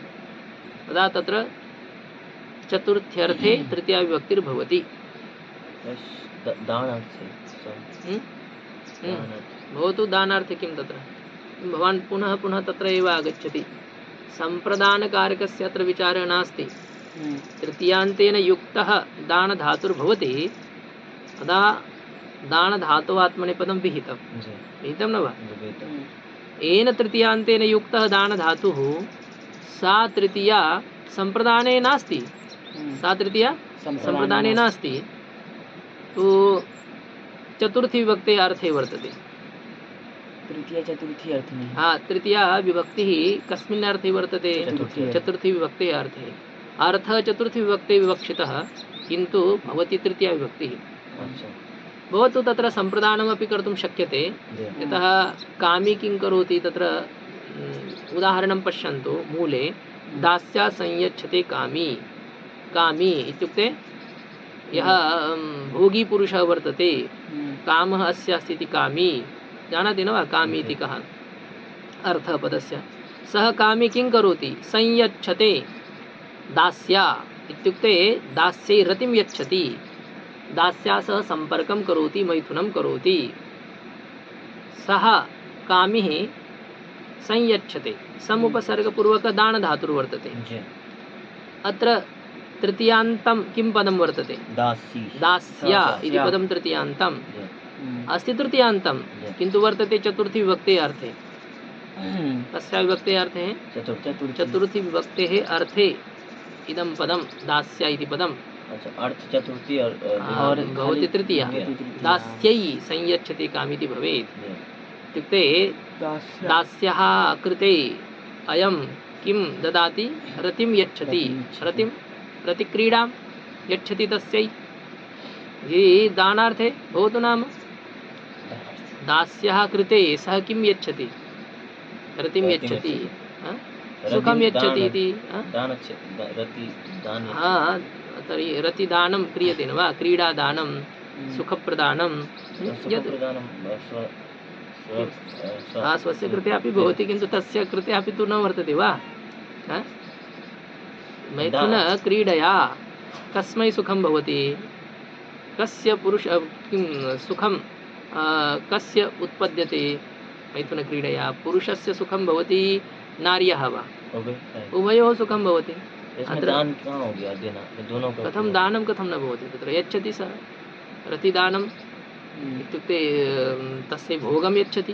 तदा तत्र चतुर्थ्यर्थे तृतीया विभक्तिर्भवति भवतु दानार्थे किं तत्र भवान् पुनः पुनः तत्र एव आगच्छति सम्प्रदानकारकस्य अत्र विचारः नास्ति तृतीयान्तेन युक्तः दानधातुर्भवति तदा दानधातोः आत्मनेपदं विहितं न वा येन तृतीयान्तेन युक्तः दानधातुः सा तृतीया सम्प्रदाने नास्ति सा तृतीया सम्प्रदाने नास्ति तो चतुर्थी विभक्ते अर्थे वर्तते तृतीया चतुर्थी अर्थ में तृतीया विभक्तिः कस्मिन् अर्थे वर्तते चतुर्थी विभक्ते अर्थे अर्थः चतुर्थी विभक्ते विवक्षितः किन्तु भवति तृतीया विभक्तिः भवतु तत्र सम्प्रदानमपि कर्तुं शक्यते यतः कामी किं करोति तत्र उदाहरणं पश्यन्तु मूले दास्या संयच्छते कामी कामी इत्युक्ते यः भोगी पुरुषः वर्तते कामः अस्य अस्ति इति कामी जानाति न वा कामी इति कः अर्थः पदस्य सः कामी किं करोति संयच्छते दास्या इत्युक्ते दास्यै रतिं यच्छति दास्या सह सम्पर्कं करोति मैथुनं करोति सः कामिः संयच्छते समुपसर्गपूर्वक दानधातुर्वर्तते अत्र तृतीयान्तं किं पदं वर्तते दास्या इति पदं तृतीयान्तम् अस्ति तृतीयान्तं किन्तु वर्तते चतुर्थी विभक्ते अर्थे तस्याः विभक्ते अर्थे चतुर्थी विभक्तेः अर्थे इदं पदं दास्या इति पदं अर्थ चतुर्थी भवति तृतीया दास्यै संयच्छते कामिति भवेत् इत्युक्ते दास्याः कृते अयं किं ददाति रतिं यच्छति रतिं रतिक्रीडां यच्छति तस्यै दानार्थे भवतु नाम दास्याः कृते सः किं यच्छति रतिं यच्छति सुखं यच्छति इति तर्हि रतिदानं क्रियते न वा क्रीडादानं सुखप्रदानं स्वस्य कृते अपि भवति किन्तु तस्य कृते अपि तु न वर्तते वा मैथुनक्रीडया कस्मै सुखं भवति कस्य पुरुष किं सुखं कस्य उत्पद्यते मैथुनक्रीडया पुरुषस्य सुखं भवति नार्यः वा उभय उभयोः सुखं भवति। इसमें अत्र दान कहाँ हो गया देना ये दोनों का कथं दानं कथं न भवति तत्र यच्छति सः रतिदानम् इत्युक्ते तस्य भोगं यच्छति।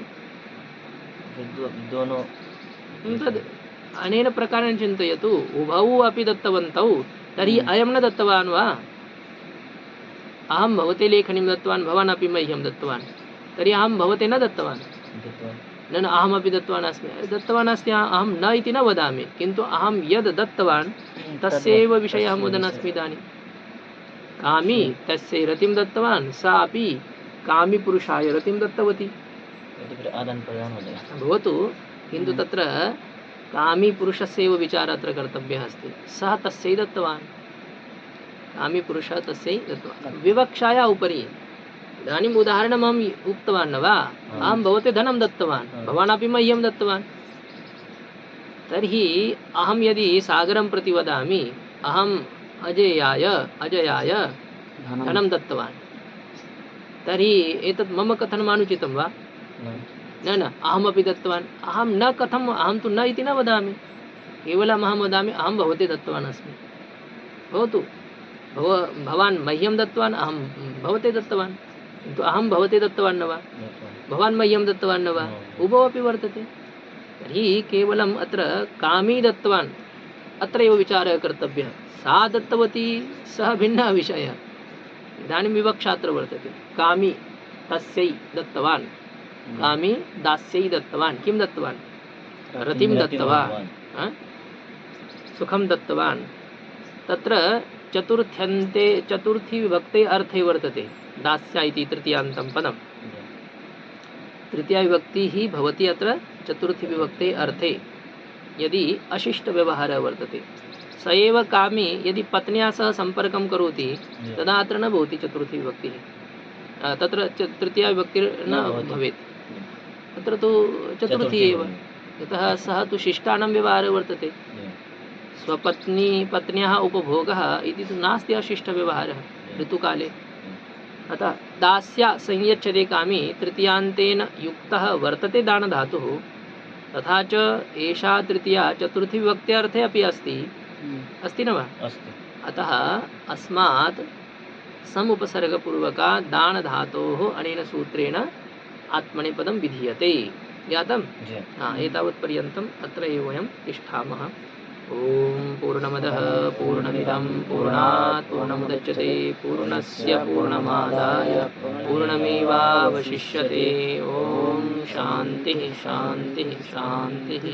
फिर दोनों तद् अनेन प्रकारेण चिन्तयतु उभौ अपि दत्तवन्तौ तर्हि अयं न दत्तवान् वा? अहं भवते लेखनीं दत्तवान् भवान् अपि मह्यं दत्तवान् तर्हि अहं भवते न दत्तवान् न अहमपि दत्तवान् अस्मि दत्तवान् अस्ति अहं न इति न वदामि किन्तु अहं यद् दत्तवान् तस्यैव विषयः अहं वदन्नस्मि इदानीं। कामी तस्यै रतिं दत्तवान् सा अपि कामी पुरुषाय रतिं दत्तवती फिर आदान प्रदान हो जाएगा भवतु किन्तु तत्र कामी पुरुषस्य एव विचारः अत्र कर्तव्यः अस्ति। सः तस्यै दत्तवान् कामी पुरुषः तस्यै दत्तवान् विवक्षाया उपरि। इदानीम् उदाहरणम् अहम् उक्तवान् न वा अहं भवते धनं दत्तवान् भवान् अपि मह्यं दत्तवान् तर्हि अहं यदि सागरं प्रति वदामि अहम् अजयाय धनं दत्तवान् तर्हि एतत् मम कथनम् अनुचितं वा? न अहमपि दत्तवान् अहं न कथम् अहं तु न इति न वदामि केवलम् अहं वदामि अहं भवते दत्तवान् अस्मि। भवतु भवान् मह्यं दत्तवान् अहं भवते दत्तवान् किन्तु अहं भवते दत्तवान् न वा भवान् मह्यं दत्तवान् न वा उभौ अपि वर्तते। तर्हि केवलम् अत्र कामी दत्तवान् अत्रैव विचारः कर्तव्यः सा दत्तवती सः भिन्नः विषयः। इदानीं विवक्षा अत्र वर्तते कामी तस्यै दत्तवान् कामी दास्यै दत्तवान् किं दत्तवान् रतिं दत्तवान् सुखं दत्तवान्। तत्र चतुर्थी विभक्ते अर्थे वर्तते दास्या इति तृतीयान्तं पदं तृतीया विभक्तिः भवति अत्र चतुर्थी विभक्ते अर्थे यदि अशिष्टव्यवहारः वर्तते स एव कामी यदि पत्न्या सह सम्पर्कं करोति तदा अत्र न भवति चतुर्थी विभक्तिः तत्र तृतीया विभक्तिर्न भवेत् अत्र तु चतुर्थी एव यतः सः तु शिष्टानां व्यवहारः वर्तते पत्न्याः उपभोगः इति तु नास्ति अशिष्टव्यवहारः ऋतुकाले। अतः दास्या संयच्छते कामी तृतीयान्तेन युक्तः वर्तते दानधातुः तथा च एषा तृतीया चतुर्थी विभक्त्यर्थे अपि अस्ति न वा? अतः अस्मात् समुपसर्गपूर्वका दानधातोः अनेन सूत्रेण आत्मनेपदं विधीयते। ज्ञातं? एतावत्पर्यन्तम् अत्र एव वयं तिष्ठामः। ॐ पूर्णमदः पूर्णमिदं पूर्णात् पूर्णमुदच्यते पूर्णस्य पूर्णमादाय पूर्णमेवावशिष्यते। ॐ शान्तिः शान्तिः शान्तिः।